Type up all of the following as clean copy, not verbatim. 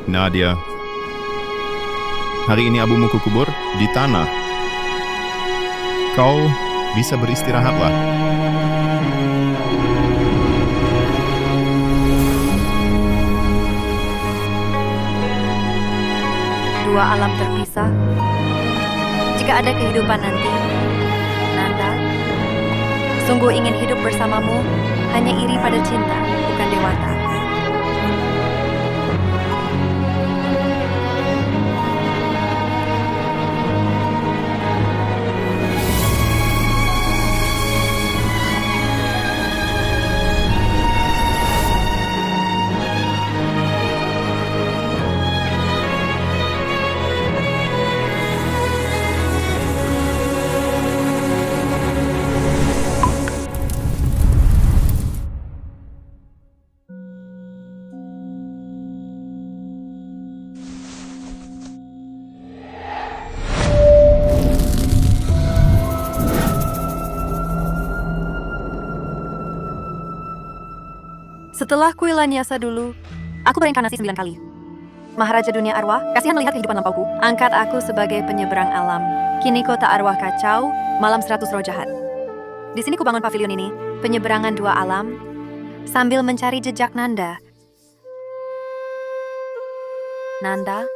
Nadia, hari ini abumu kukubur di tanah. Kau bisa beristirahatlah. Dua alam terpisah. Jika ada kehidupan nanti, Nanda, sungguh ingin hidup bersamamu, hanya iri pada cinta, bukan dewata. Setelah Kuilan Yasa dulu, aku bereinkarnasi 9 kali. Maharaja dunia arwah, kasihan melihat kehidupan lampauku. Angkat aku sebagai penyeberang alam. Kini kota arwah kacau, malam 100 roh jahat. Di sini kubangun pavilion ini, penyeberangan dua alam, sambil mencari jejak Nanda. Nanda,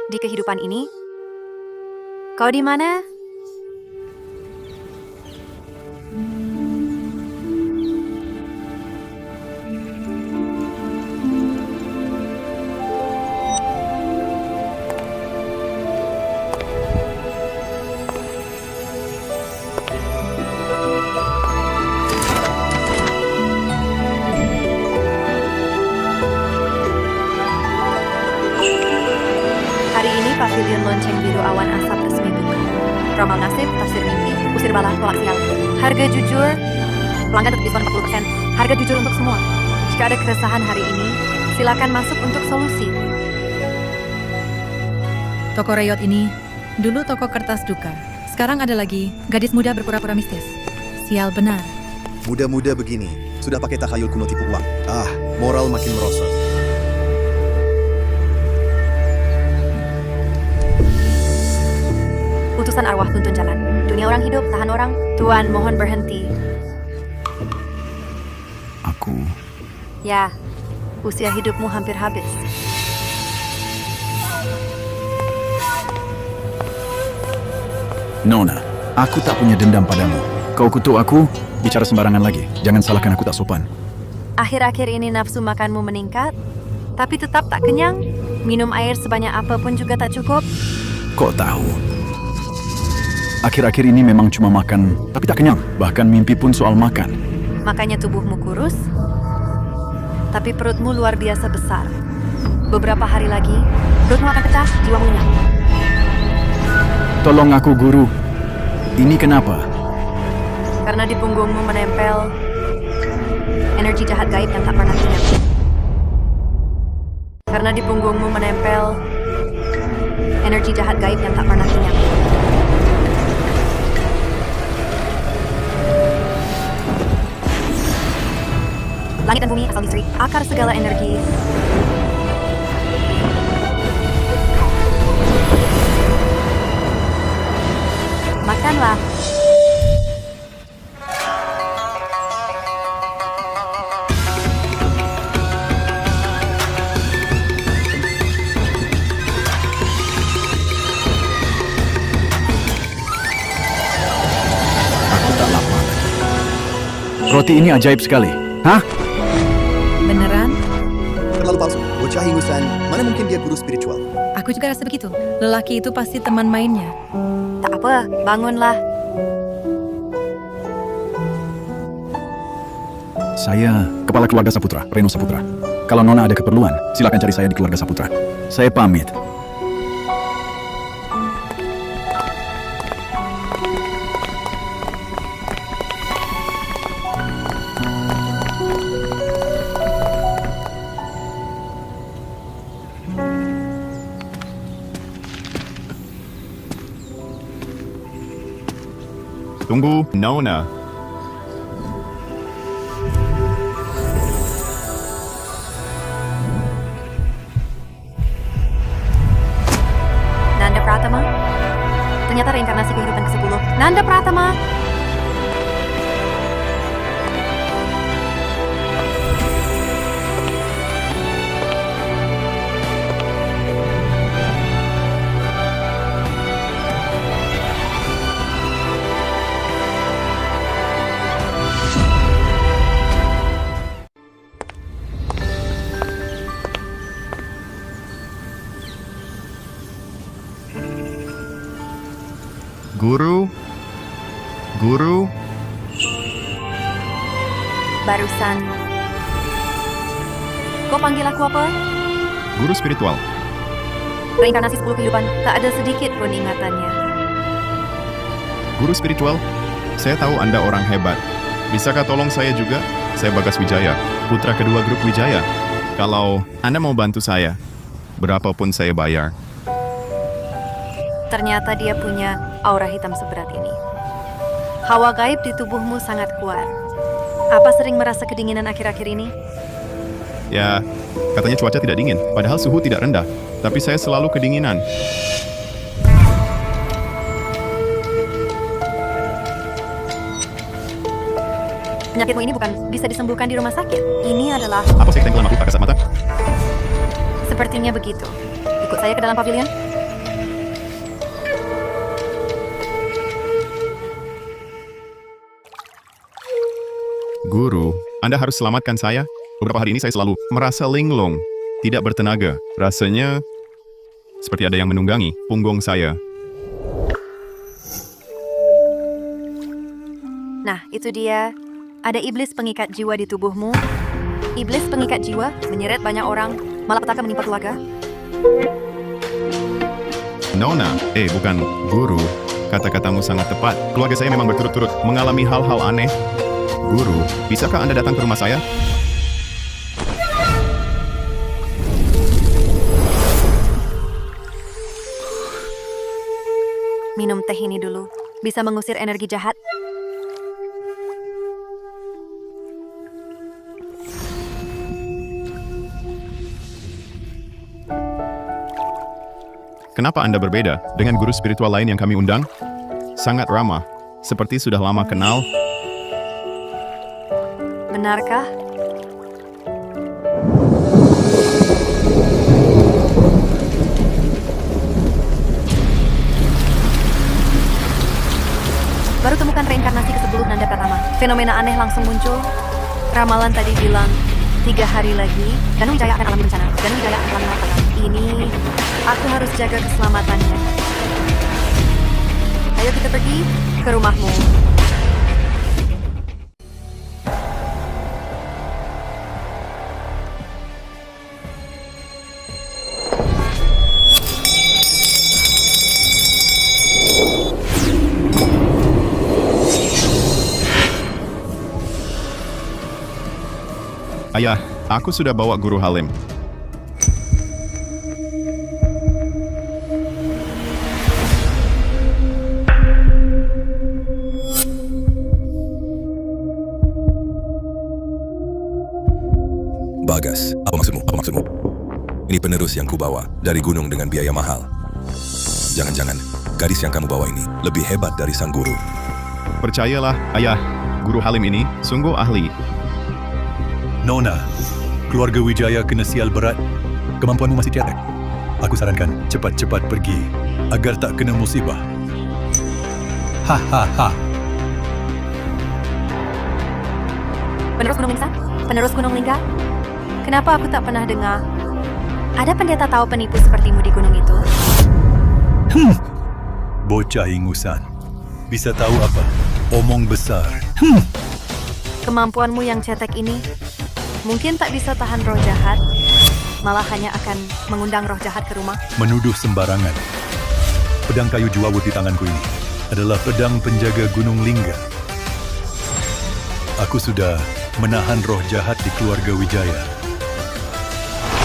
di kehidupan ini, kau di mana? Pavilion lonceng biru awan asap resmi buka. Ramal nasib, tafsir mimpi, usir bala, tolak sial. Harga jujur, pelanggan dapat diskon 40%. Harga jujur untuk semua. Jika ada keresahan hari ini, silakan masuk untuk solusi. Toko Reyot ini, dulu toko kertas duka. Sekarang ada lagi, gadis muda berpura-pura mistis. Sial benar. Muda-muda begini, sudah pakai takhayul kuno tipu uang. Moral makin merosot. Utusan arwah tuntun jalan. Dunia orang hidup, tahan orang. Tuan, mohon berhenti. Aku... Ya, usia hidupmu hampir habis. Nona, aku tak punya dendam padamu. Kau kutuk aku, bicara sembarangan lagi. Jangan salahkan aku tak sopan. Akhir-akhir ini nafsu makanmu meningkat, tapi tetap tak kenyang. Minum air sebanyak apapun juga tak cukup. Kok tahu? Akhir-akhir ini memang cuma makan, tapi tak kenyang. Bahkan mimpi pun soal makan. Makanya tubuhmu kurus, tapi perutmu luar biasa besar. Beberapa hari lagi, perutmu akan pecah, jiwamu hilang. Tolong aku, Guru. Ini kenapa? Karena di punggungmu menempel energi jahat gaib yang tak pernah kenyang. Karena di punggungmu menempel energi jahat gaib yang tak pernah kenyang. Langit dan bumi asal misteri, akar segala energi. Makanlah. Aku tak lapar. Roti ini ajaib sekali. Hah? Beneran? Terlalu palsu. Bocah ingusan, mana mungkin dia guru spiritual? Aku juga rasa begitu. Lelaki itu pasti teman mainnya. Tak apa, bangunlah. Saya kepala keluarga Saputra, Reno Saputra. Kalau Nona ada keperluan, silakan cari saya di keluarga Saputra. Saya pamit. Tunggu, Nona. reinkarnasi kehidupan ke-10. Nanda Pratama. Guru, Barusan. Kau panggil aku apa? guru spiritual. Reinkarnasi 10 kehidupan, tak ada sedikit pun ingatannya. Guru spiritual, saya tahu Anda orang hebat. Bisakah tolong saya juga? Saya Bagas Wijaya, putra kedua grup Wijaya. Kalau Anda mau bantu saya, berapapun saya bayar. Ternyata dia punya aura hitam seberat ini. Hawa gaib di tubuhmu sangat kuat. Apa sering merasa kedinginan akhir-akhir ini? Ya, katanya cuaca tidak dingin, padahal suhu tidak rendah. Tapi saya selalu kedinginan. Penyakitmu ini bukan bisa disembuhkan di rumah sakit. Ini adalah... Apa saya ketenggelam makhluk tak kasat mata? Sepertinya begitu. Ikut saya ke dalam pavilion. Guru, Anda harus selamatkan saya. Beberapa hari ini saya selalu merasa linglung, tidak bertenaga. Rasanya seperti ada yang menunggangi punggung saya. Nah, itu dia. Ada iblis pengikat jiwa di tubuhmu. Iblis pengikat jiwa menyeret banyak orang, malapetaka menimpa keluarga. Nona, bukan guru. Kata-katamu sangat tepat. Keluarga saya memang berturut-turut mengalami hal-hal aneh. Guru, bisakah Anda datang ke rumah saya? Minum teh ini dulu. Bisa mengusir energi jahat. Kenapa Anda berbeda dengan guru spiritual lain yang kami undang? Sangat ramah, seperti sudah lama kenal. Benarkah? Baru temukan reinkarnasi ke-10 Nanda Pratama. Fenomena aneh langsung muncul. Ramalan tadi bilang 3 hari lagi Danu Wijaya akan alami bencana. Danu Wijaya akan alami malapetaka. Ini aku harus jaga keselamatannya. Ayo kita pergi ke rumahmu. Ayah, aku sudah bawa Guru Halim. Bagas, apa maksudmu? Apa maksudmu? Ini penerus yang kubawa dari gunung dengan biaya mahal. Jangan-jangan gadis yang kamu bawa ini lebih hebat dari sang guru. Percayalah, Ayah, Guru Halim ini sungguh ahli. Nona, keluarga Wijaya kena sial berat. Kemampuanmu masih cetek. Aku sarankan cepat-cepat pergi agar tak kena musibah. Hahaha. Penerus Gunung Lingsa? Penerus Gunung Lingga? Kenapa aku tak pernah dengar? Ada pendeta tahu penipu sepertimu di gunung itu? Bocah ingusan. Bisa tahu apa? Omong besar. Kemampuanmu yang cetek ini mungkin tak bisa tahan roh jahat, malah hanya akan mengundang roh jahat ke rumah. Menuduh sembarangan. Pedang kayu juawut di tanganku ini adalah pedang penjaga Gunung Lingga. Aku sudah menahan roh jahat di keluarga Wijaya.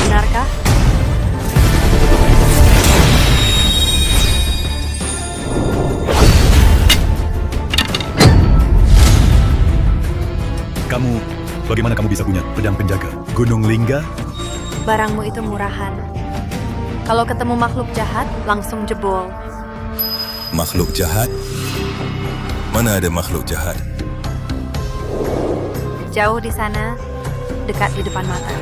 Benarkah? Bagaimana kamu bisa punya pedang penjaga Gunung Lingga? Barangmu itu murahan. Kalau ketemu makhluk jahat, langsung jebol. Makhluk jahat? Mana ada makhluk jahat? Jauh di sana, dekat di depan mata.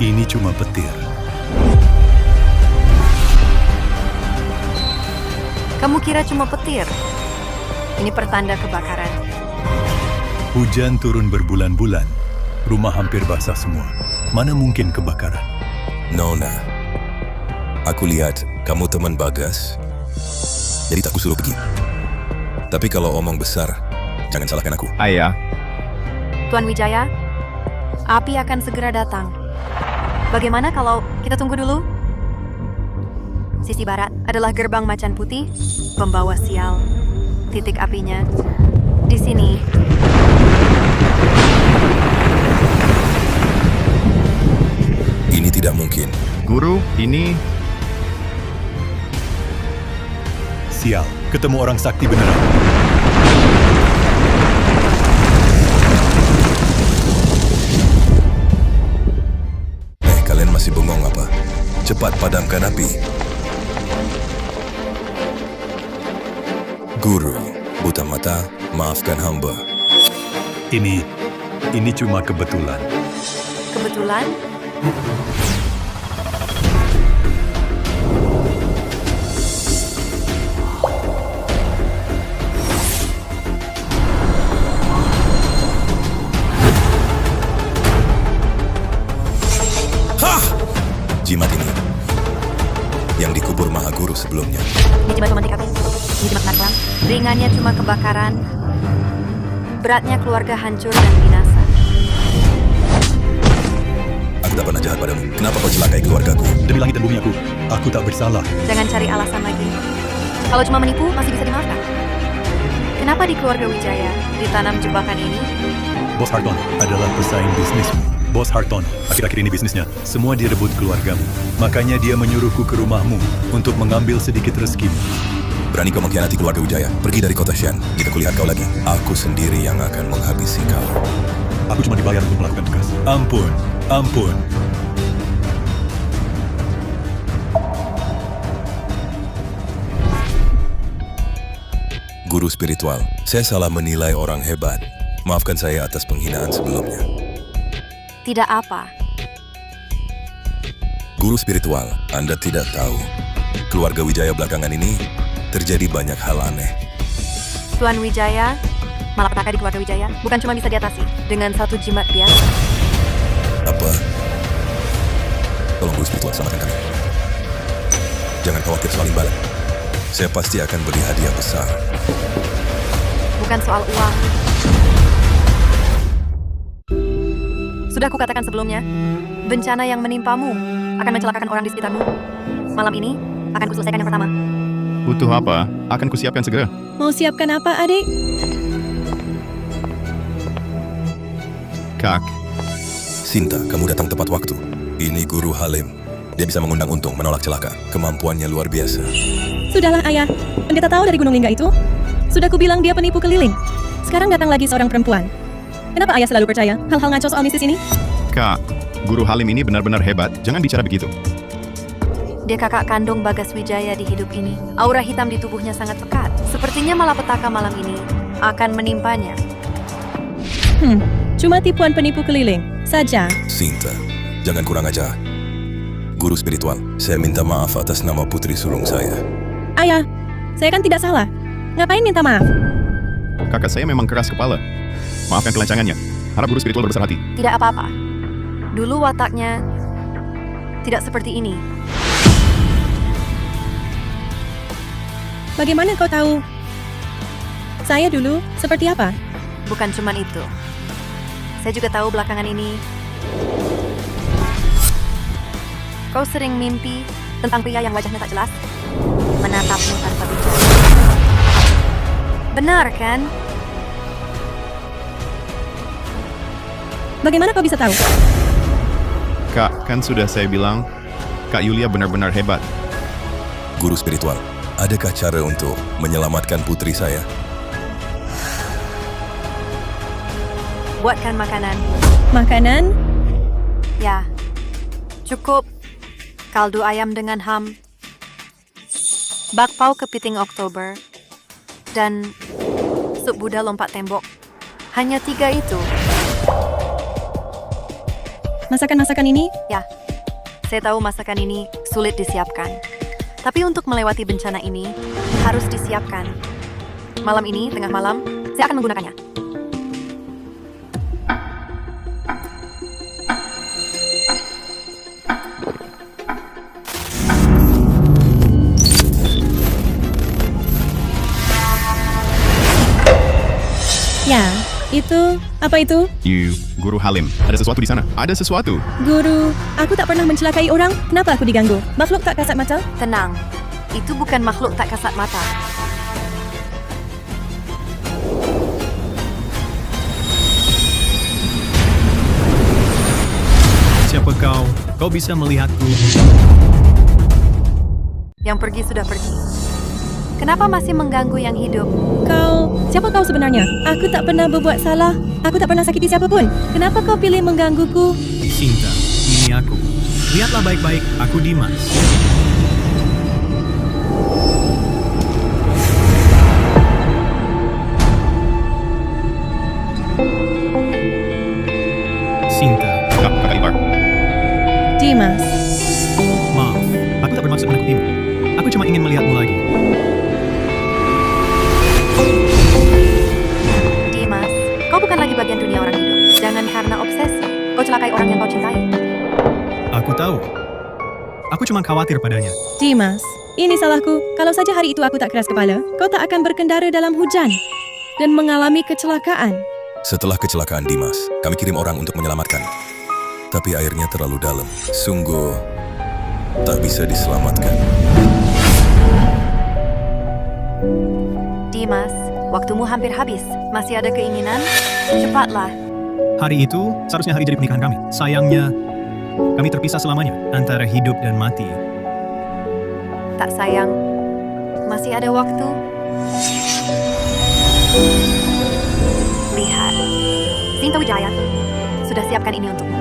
Ini cuma petir. Kamu kira cuma petir? Ini pertanda kebakaran. Hujan turun berbulan-bulan. Rumah hampir basah semua. Mana mungkin kebakaran? Nona, aku lihat kamu teman Bagas. Jadi tak kusuruh pergi. Tapi kalau omong besar, jangan salahkan aku. Ayah, Tuan Wijaya, api akan segera datang. Bagaimana kalau kita tunggu dulu? Sisi barat adalah gerbang macan putih, pembawa sial. Titik apinya di sini. Ini tidak mungkin. guru, ini Sial, ketemu orang sakti beneran. Kalian masih bengong apa? Cepat padamkan api. Guru, buta mata, maafkan hamba. Ini cuma kebetulan. Kebetulan, Jimat ini yang dikubur Maha Guru sebelumnya. ini jimat pemantik api. Ini jimat penarik kelam. Ringannya cuma kebakaran. Beratnya keluarga hancur dan binasa. Aku tak pernah jahat padamu. Kenapa kau celakai keluargaku? Demi langit dan bumi aku tak bersalah. Jangan cari alasan lagi. Kalau cuma menipu, masih bisa dimaafkan. Kenapa di keluarga Wijaya ditanam jebakan ini? Bos Harton adalah pesaing bisnismu. Bos Harton, akhir-akhir ini bisnisnya semua direbut keluargamu. Makanya dia menyuruhku ke rumahmu untuk mengambil sedikit rezekimu. Berani kau mengkhianati keluarga Wijaya? Pergi dari kota Shen. Jika kulihat kau lagi, aku sendiri yang akan menghabisi kau. Aku cuma dibayar untuk melakukan tugas. Ampun, ampun. Guru spiritual, saya salah menilai orang hebat. Maafkan saya atas penghinaan sebelumnya. Tidak apa. Guru spiritual, Anda tidak tahu. Keluarga Wijaya belakangan ini terjadi banyak hal aneh. Tuan Wijaya, malapetaka di keluarga Wijaya bukan cuma bisa diatasi dengan satu jimat biasa. Apa? Tolong guru spiritual, selamatkan kami. Jangan khawatir soal imbalan. Saya pasti akan beri hadiah besar. Bukan soal uang. Sudah kukatakan sebelumnya, bencana yang menimpamu akan mencelakakan orang di sekitarmu. Malam ini akan kuselesaikan yang pertama. butuh apa? Akan kusiapkan segera. Mau siapkan apa, adik? Kak, Sinta, kamu datang tepat waktu. Ini Guru Halim. Dia bisa mengundang untung menolak celaka. Kemampuannya luar biasa. Sudahlah, ayah. Pendeta tahu dari Gunung Lingga itu? Sudah kubilang dia penipu keliling. Sekarang datang lagi seorang perempuan. Kenapa ayah selalu percaya hal-hal ngaco soal mistis ini? Kak, Guru Halim ini benar-benar hebat. Jangan bicara begitu. Dia kakak kandung Bagas Wijaya di hidup ini. Aura hitam di tubuhnya sangat pekat. Sepertinya malapetaka malam ini akan menimpanya. Cuma tipuan penipu keliling saja. Sinta, jangan kurang ajar. Guru spiritual, saya minta maaf atas nama putri sulung saya. Ayah, saya kan tidak salah. Ngapain minta maaf? Kakak saya memang keras kepala. Maafkan kelancangannya. Harap Guru spiritual berbesar hati. Tidak apa-apa. Dulu wataknya tidak seperti ini. Bagaimana kau tahu? Saya dulu seperti apa? Bukan cuman itu. Saya juga tahu belakangan ini kau sering mimpi tentang pria yang wajahnya tak jelas, menatapmu tanpa bicara. Benar kan? Bagaimana kau bisa tahu? Kak, kan sudah saya bilang, Kak Yulia benar-benar hebat. Guru spiritual, Adakah cara untuk menyelamatkan putri saya? Buatkan makanan. Makanan? Ya, cukup kaldu ayam dengan ham, bakpao kepiting Oktober, dan sup Buddha lompat tembok. Hanya 3 itu. Masakan-masakan ini? Ya, saya tahu masakan ini sulit disiapkan. Tapi untuk melewati bencana ini, harus disiapkan. Malam ini, tengah malam, saya akan menggunakannya. Ya, itu... Apa itu? You, Guru Halim. Ada sesuatu di sana. Ada sesuatu. Guru, aku tak pernah mencelakai orang. Kenapa aku diganggu? Makhluk tak kasat mata? Tenang, itu bukan makhluk tak kasat mata. Siapa kau? Kau bisa melihatku. Yang pergi sudah pergi. Kenapa masih mengganggu yang hidup? Siapa kau sebenarnya? Aku tak pernah berbuat salah. Aku tak pernah sakiti siapapun. Kenapa kau pilih menggangguku? Sinta, ini aku. Lihatlah baik-baik, aku Dimas. Sinta, Kakak ipar. Dimas. maaf. Aku tak bermaksud menakutimu. Aku cuma ingin melihatmu lagi. Dimas, kau bukan lagi bagian dunia orang hidup. Jangan karena obsesi, kau celakai orang yang kau cintai. Aku tahu. Aku cuma khawatir padanya. Dimas, ini salahku. Kalau saja hari itu aku tak keras kepala, kau tak akan berkendara dalam hujan dan mengalami kecelakaan. Setelah kecelakaan Dimas, kami kirim orang untuk menyelamatkan. Tapi airnya terlalu dalam. Sungguh tak bisa diselamatkan. Dimas, waktumu hampir habis. Masih ada keinginan? Cepatlah. Hari itu seharusnya hari jadi pernikahan kami. Sayangnya, kami terpisah selamanya antara hidup dan mati. Tak sayang, masih ada waktu. Lihat, Sinta Wijaya sudah siapkan ini untukmu.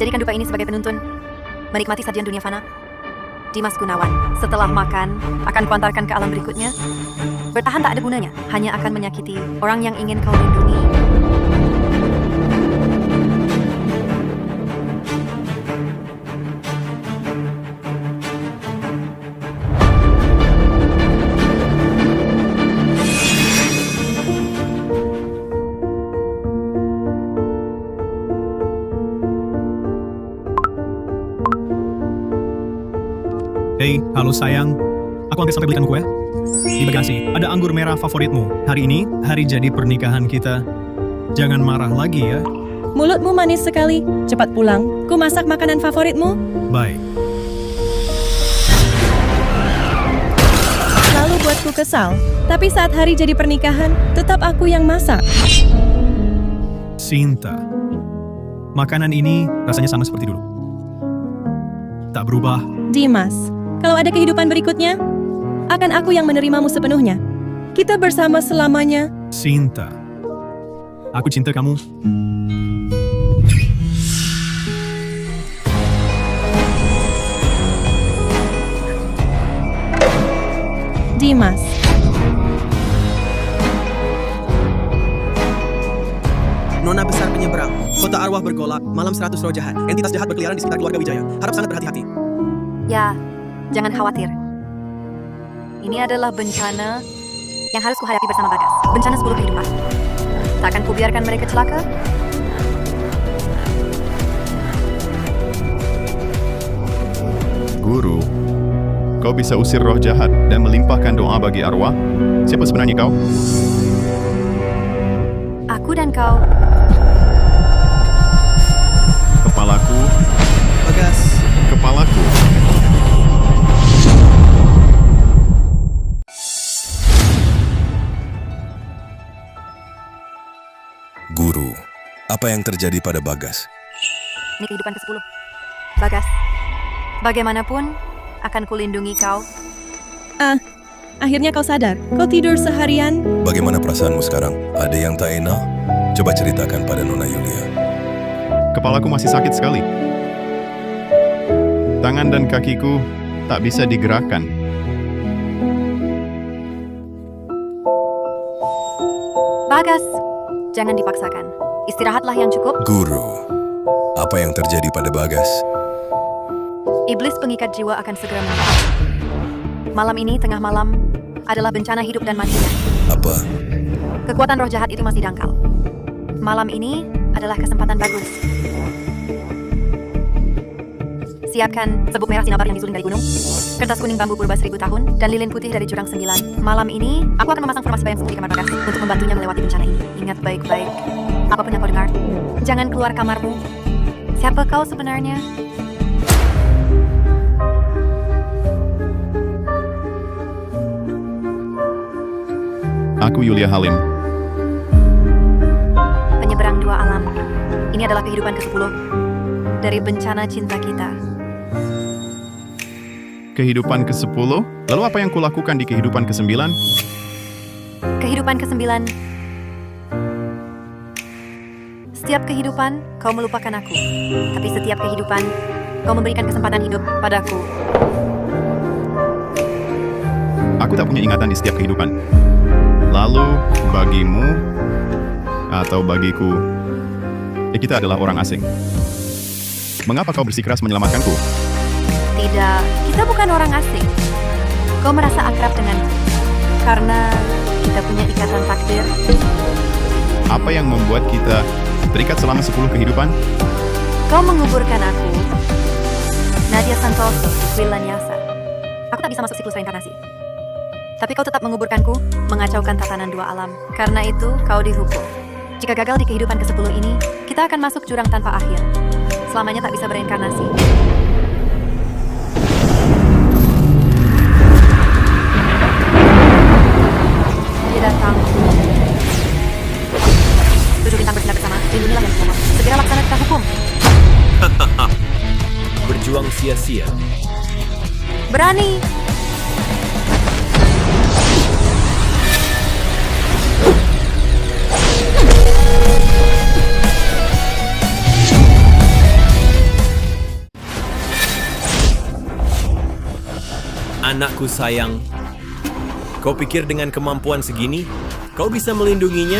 Jadikan dupa ini sebagai penuntun menikmati sajian dunia fana. Dimas Gunawan, setelah makan, akan kuantarkan ke alam berikutnya. Bertahan tak ada gunanya, hanya akan menyakiti orang yang ingin kau lindungi. Hei, halo sayang. Aku hampir sampai belikan kue. Di bagasi, ada anggur merah favoritmu. Hari ini, hari jadi pernikahan kita. Jangan marah lagi ya. Mulutmu manis sekali. Cepat pulang. Ku masak makanan favoritmu. Baik. Lalu buatku kesal. Tapi saat hari jadi pernikahan, tetap aku yang masak. Sinta. Makanan ini rasanya sama seperti dulu. Tak berubah. Dimas, kalau ada kehidupan berikutnya, akan aku yang menerimamu sepenuhnya. Kita bersama selamanya. Sinta. Aku cinta kamu. Dimas. Nona besar penyeberang. Kota arwah bergolak. Malam 100 roh jahat. Entitas jahat berkeliaran di sekitar keluarga Wijaya. Harap sangat berhati-hati. Ya, jangan khawatir. Ini adalah bencana yang harus kuhadapi bersama Bagas. Bencana 10 kehidupan. Tak akan kubiarkan mereka celaka. Guru, kau bisa usir roh jahat dan melimpahkan doa bagi arwah? Siapa sebenarnya kau? Aku dan kau. Kepalaku, Bagas. kepalaku. Apa yang terjadi pada Bagas? Ini kehidupan ke-10. Bagas, bagaimanapun akan kulindungi kau. Akhirnya kau sadar. Kau tidur seharian. Bagaimana perasaanmu sekarang? Ada yang tak enak? Coba ceritakan pada Nona Yulia. Kepalaku masih sakit sekali. Tangan dan kakiku tak bisa digerakkan. Bagas, jangan dipaksakan. Istirahatlah yang cukup. Guru, apa yang terjadi pada Bagas? Iblis pengikat jiwa akan segera menyerang. Malam ini, tengah malam, adalah bencana hidup dan matinya. Apa? Kekuatan roh jahat itu masih dangkal. Malam ini adalah kesempatan bagus. Siapkan sebuk merah sinabar yang disuling dari gunung, kertas kuning bambu purba 1000 tahun, dan lilin putih dari jurang 9. Malam ini, aku akan memasang formasi bayang sembunyi di kamar Bagas untuk membantunya melewati bencana ini. Ingat baik-baik, apapun yang kau dengar, jangan keluar kamarmu. Siapa kau sebenarnya? Aku Yulia Halim. Penyeberang dua alam. Ini adalah kehidupan ke-10 dari bencana cinta kita. Kehidupan ke-10? Lalu apa yang kulakukan di kehidupan ke-9? Kehidupan ke-9. Setiap kehidupan, kau melupakan aku. Tapi setiap kehidupan, kau memberikan kesempatan hidup padaku. Aku tak punya ingatan di setiap kehidupan. Lalu, bagimu, atau bagiku, kita adalah orang asing. Mengapa kau bersikeras menyelamatkanku? Tidak, kita bukan orang asing. Kau merasa akrab denganku. Karena kita punya ikatan takdir. Apa yang membuat kita terikat selama 10 kehidupan? Kau menguburkan aku. Nadia Santos, Wilanyasa. Aku tak bisa masuk siklus reinkarnasi. Tapi kau tetap menguburkanku, mengacaukan tatanan dua alam. Karena itu, kau dihukum. Jika gagal di kehidupan ke-10 ini, kita akan masuk jurang tanpa akhir. Selamanya tak bisa bereinkarnasi. Dia datang. Tujuh bintang bersinar bersama, lindungilah yang semua. Segera laksanakan hukum. Berjuang sia-sia. Berani. Anakku sayang, kau pikir dengan kemampuan segini, kau bisa melindunginya?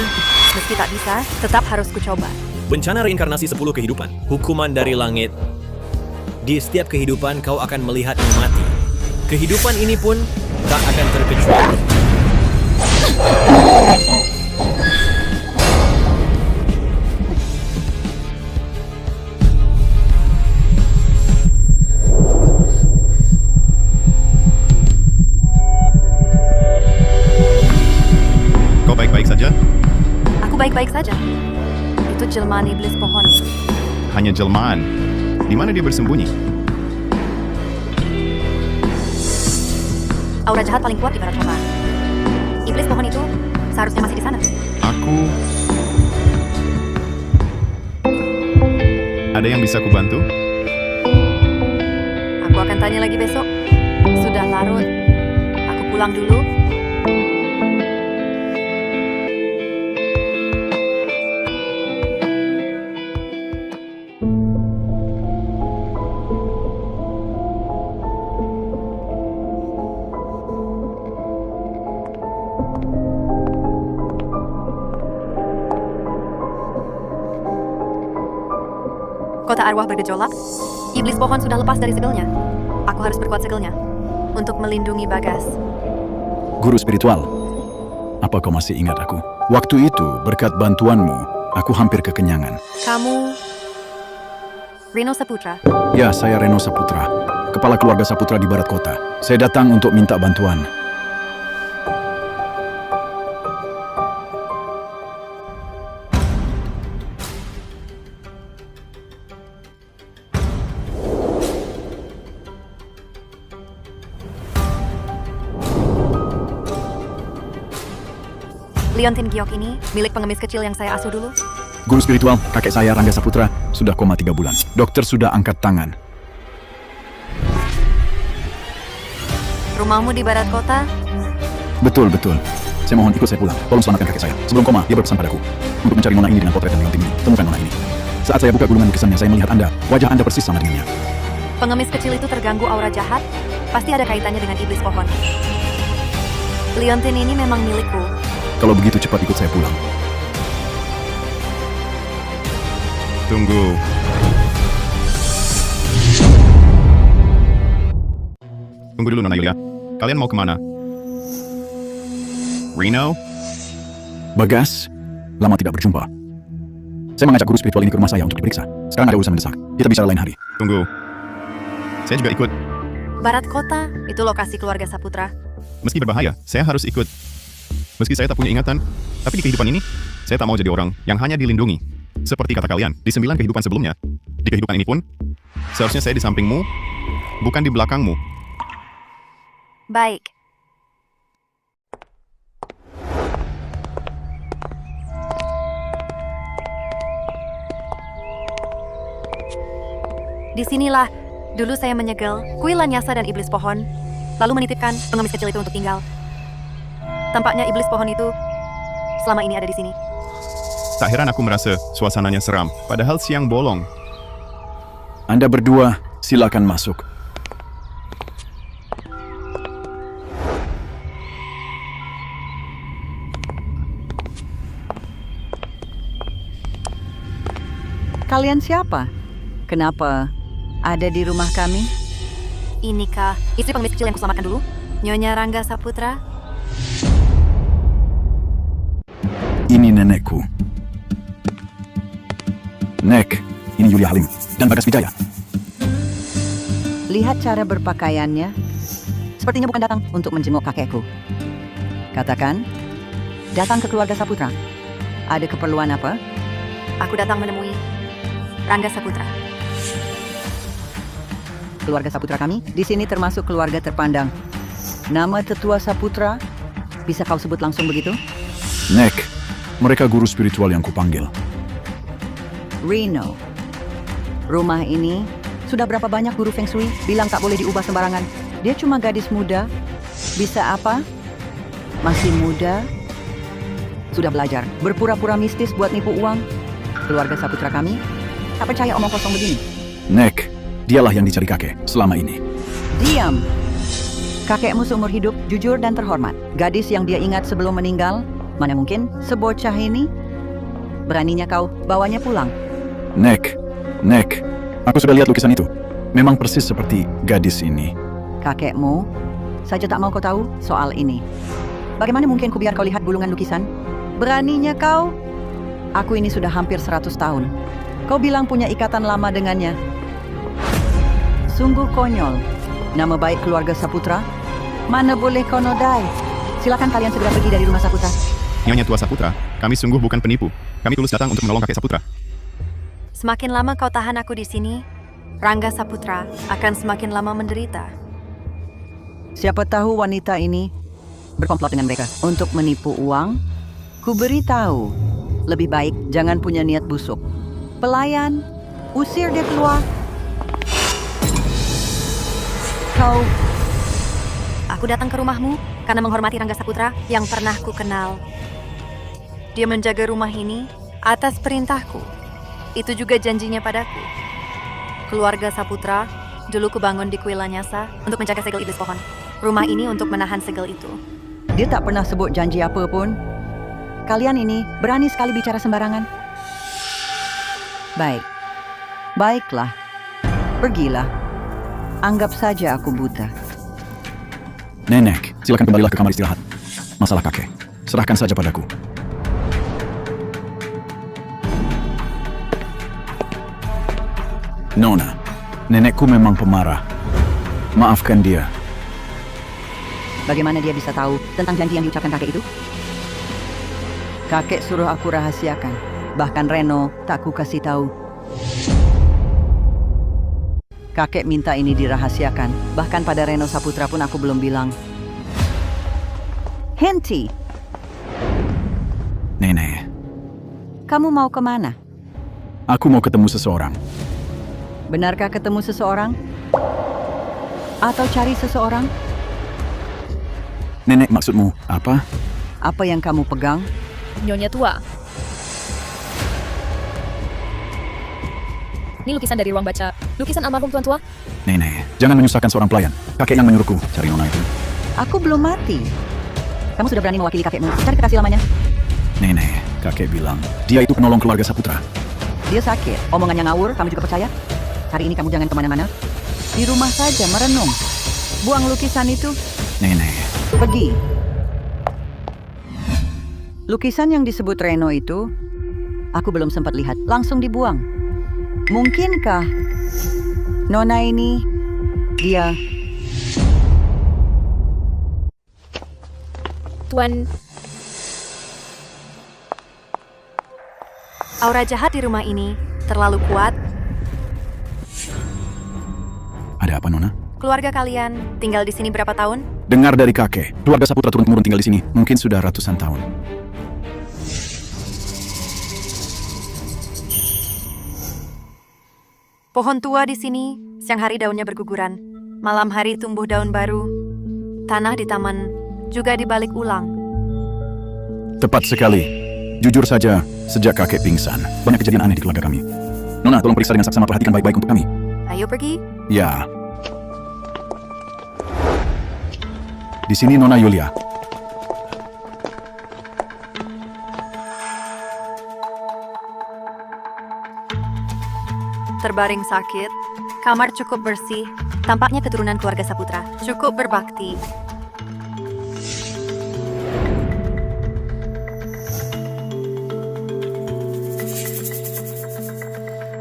Meski tak bisa, tetap harus kucoba. Bencana reinkarnasi 10 kehidupan, hukuman dari langit. Di setiap kehidupan kau akan melihatnya mati. Kehidupan ini pun tak akan terkecuali. Kau baik-baik saja? Aku baik-baik saja. Itu jelmaan iblis pohon. Hanya jelmaan. Di mana dia bersembunyi? Aura jahat paling kuat di barat kota. Iblis pohon itu seharusnya masih di sana. Ada yang bisa kubantu? Aku akan tanya lagi besok. Sudah larut. Aku pulang dulu. Kota arwah bergejolak. Iblis pohon sudah lepas dari segelnya. Aku harus berkuat segelnya untuk melindungi Bagas. Guru spiritual, apa kau masih ingat aku? Waktu itu, berkat bantuanmu, aku hampir kekenyangan. Kamu Reno Saputra. Ya, saya Reno Saputra, kepala keluarga Saputra di barat kota. Saya datang untuk minta bantuan. Leontin Giok ini milik pengemis kecil yang saya asuh dulu. Guru spiritual, kakek saya Rangga Saputra sudah koma 3 bulan. Dokter sudah angkat tangan. Rumahmu di barat kota? Betul. Saya mohon ikut saya pulang. Tolong selamatkan kakek saya. Sebelum koma, dia berpesan padaku untuk mencari nona ini dengan potret dan tinggi. Temukan nona ini. Saat saya buka gulungan lukisannya, saya melihat Anda. Wajah Anda persis sama dengannya. Pengemis kecil itu terganggu aura jahat? Pasti ada kaitannya dengan iblis pohon. Liontin ini memang milikku. Kalau begitu cepat ikut saya pulang. Tunggu. Tunggu dulu, Nona Yulia. Kalian mau kemana? Reno? Bagas, lama tidak berjumpa. Saya mengajak guru spiritual ini ke rumah saya untuk diperiksa. Sekarang ada urusan mendesak. Kita bicara lain hari. Tunggu. Saya juga ikut. Barat kota, itu lokasi keluarga Saputra. Meski berbahaya, saya harus ikut. Meski saya tak punya ingatan, tapi di kehidupan ini, saya tak mau jadi orang yang hanya dilindungi. Seperti kata kalian, di 9 kehidupan sebelumnya. Di kehidupan ini pun, seharusnya saya di sampingmu, bukan di belakangmu. Baik. Disinilah, dulu saya menyegel kuil Lanyasa dan iblis pohon, lalu menitipkan pengemis kecil itu untuk tinggal. Tampaknya iblis pohon itu selama ini ada di sini. Tak heran aku merasa suasananya seram, padahal siang bolong. Anda berdua, silakan masuk. Kalian siapa? Kenapa ada di rumah kami? Inikah istri pengemis kecil yang kuselamatkan dulu? Nyonya Rangga Saputra? Ini nenekku. Nek, ini Yulia Halim dan Bagas Wijaya. Lihat cara berpakaiannya. Sepertinya bukan datang untuk menjenguk kakekku. Katakan, datang ke keluarga Saputra. Ada keperluan apa? Aku datang menemui Rangga Saputra. Keluarga Saputra kami di sini termasuk keluarga terpandang. Nama tetua Saputra, bisa kau sebut langsung begitu? Nek, mereka guru spiritual yang kupanggil. Reno. Rumah ini sudah berapa banyak guru Feng Shui bilang tak boleh diubah sembarangan. Dia cuma gadis muda. Bisa apa? Masih muda. Sudah belajar berpura-pura mistis buat nipu uang. Keluarga Saputra kami tak percaya omong kosong begini. Nek, dialah yang dicari kakek selama ini. Diam. Kakekmu seumur hidup jujur dan terhormat. Gadis yang dia ingat sebelum meninggal, mana mungkin sebocah ini? Beraninya kau bawanya pulang. Nek, aku sudah lihat lukisan itu. Memang persis seperti gadis ini. Kakekmu saja tak mau kau tahu soal ini. Bagaimana mungkin ku biar kau lihat gulungan lukisan? Beraninya kau? Aku ini sudah hampir 100 tahun. Kau bilang punya ikatan lama dengannya. Sungguh konyol. Nama baik keluarga Saputra, mana boleh kau nodai. Silakan kalian segera pergi dari rumah Saputra. Nyonya Tua Saputra, kami sungguh bukan penipu. Kami tulus datang untuk menolong kakek Saputra. Semakin lama kau tahan aku di sini, Rangga Saputra akan semakin lama menderita. Siapa tahu wanita ini berkomplot dengan mereka untuk menipu uang. Ku beritahu, lebih baik jangan punya niat busuk. Pelayan, usir dia keluar. Kau... Aku datang ke rumahmu karena menghormati Rangga Saputra yang pernah ku kenal. Dia menjaga rumah ini atas perintahku. Itu juga janjinya padaku. Keluarga Saputra, dulu kubangun di kuil Lanyasa untuk menjaga segel iblis pohon. Rumah ini untuk menahan segel itu. Dia tak pernah sebut janji apa pun. Kalian ini berani sekali bicara sembarangan. Baiklah. Pergilah. Anggap saja aku buta. Nenek, silakan kembalilah ke kamar istirahat. Masalah kakek, serahkan saja padaku. Nona, nenekku memang pemarah. Maafkan dia. Bagaimana dia bisa tahu tentang janji yang diucapkan kakek itu? Kakek suruh aku rahasiakan. Bahkan Reno tak ku kasih tahu. Kakek minta ini dirahasiakan. Bahkan pada Reno Saputra pun aku belum bilang. Henti! Nenek. Kamu mau kemana? Aku mau ketemu seseorang. Benarkah ketemu seseorang? Atau cari seseorang? Nenek, maksudmu apa? Apa yang kamu pegang? Nyonya tua. Ini lukisan dari ruang baca. Lukisan almarhum tuan tua. Nenek, jangan menyusahkan seorang pelayan. Kakek yang menyuruhku cari nona itu. Aku belum mati. Kamu sudah berani mewakili kakekmu. Cari kekasih lamanya. Nenek, kakek bilang dia itu penolong keluarga Saputra. Dia sakit. Omongannya ngawur, kamu juga percaya? Hari ini kamu jangan kemana-mana. Di rumah saja merenung. Buang lukisan itu. Nenek, Pergi. Lukisan yang disebut Reno itu, aku belum sempat lihat. Langsung dibuang. Mungkinkah Nona ini, dia... Tuan, Aura jahat di rumah ini terlalu kuat. ada apa nona? Keluarga kalian tinggal di sini berapa tahun? Dengar dari kakek, keluarga Saputra turun-temurun tinggal di sini. Mungkin sudah ratusan tahun. Pohon tua di sini, siang hari daunnya berguguran. Malam hari tumbuh daun baru. Tanah di taman juga dibalik ulang. Tepat sekali. Jujur saja, sejak kakek pingsan, banyak kejadian aneh di keluarga kami. Nona, tolong periksa dengan saksama, perhatikan baik-baik untuk kami. Ayo pergi. Ya. Di sini Nona Yulia. Terbaring sakit, kamar cukup bersih, tampaknya keturunan keluarga Saputra. Cukup berbakti.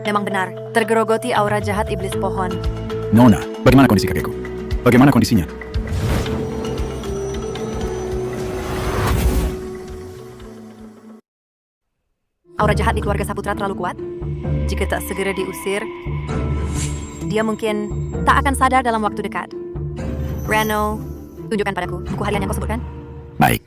Memang benar, tergerogoti aura jahat iblis pohon. Nona, bagaimana kondisi kakekku? Bagaimana kondisinya? Aura jahat di keluarga Saputra terlalu kuat. Jika tak segera diusir, dia mungkin tak akan sadar dalam waktu dekat. Reno, tunjukkan padaku buku harian yang kau sebutkan. Baik.